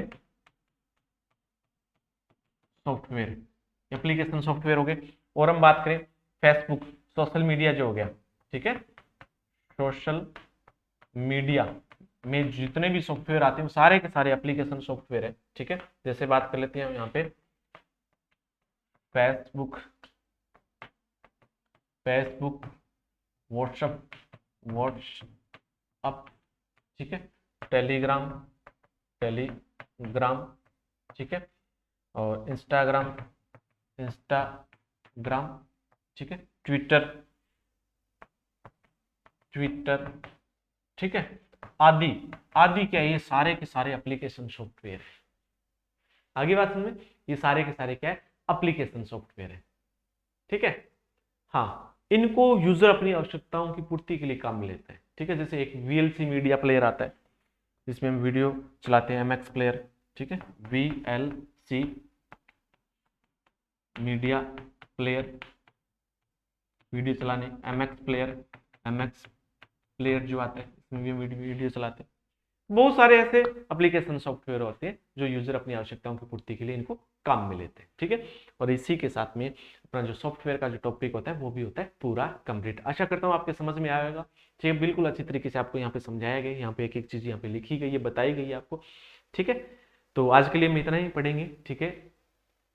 सॉफ्टवेयर, एप्लीकेशन सॉफ्टवेयर हो गए। और हम बात करें फेसबुक, सोशल मीडिया जो हो गया, ठीक है, सोशल मीडिया में जितने भी सॉफ्टवेयर आते हैं सारे के सारे एप्लीकेशन सॉफ्टवेयर है, ठीक है। जैसे बात कर लेते हैं हम यहाँ पे फेसबुक, व्हाट्सअप, ठीक है, टेलीग्राम, ठीक है, और इंस्टाग्राम, ठीक है, ट्विटर, ठीक है, आदि क्या है, ये सारे के सारे एप्लीकेशन सॉफ्टवेयर है। आगे बात समझ में, ये सारे के सारे क्या है, एप्लीकेशन सॉफ्टवेयर है, ठीक है। हाँ, इनको यूजर अपनी आवश्यकताओं की पूर्ति के लिए काम में लेते हैं, ठीक है। जैसे एक VLC मीडिया प्लेयर आता है, जिसमें हम वीडियो चलाते हैं, MX प्लेयर, ठीक है, VLC मीडिया प्लेयर, वीडियो चलाने, MX प्लेयर जो आता है, इसमें भी वीडियो चलाते हैं। बहुत सारे ऐसे एप्लीकेशन सॉफ्टवेयर होते हैं जो यूजर अपनी आवश्यकताओं की पूर्ति के लिए इनको काम में लेते हैं, ठीक है। और इसी के साथ में अपना जो सॉफ्टवेयर का जो टॉपिक होता है वो भी होता है पूरा कंप्लीट। आशा करता हूँ आपके समझ में आएगा, ठीक है, बिल्कुल अच्छी तरीके से आपको यहाँ पे समझाया गया, यहाँ पे एक एक चीज यहाँ पे लिखी गई है, बताई गई है आपको, ठीक है। तो आज के लिए हम इतना ही पढ़ेंगे, ठीक है।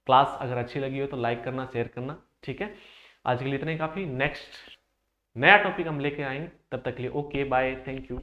क्लास अगर अच्छी लगी हो तो लाइक करना, शेयर करना, ठीक है। आज के लिए इतना ही काफी, नेक्स्ट नया टॉपिक हम लेके आएंगे, तब तक के लिए ओके बाय, थैंक यू।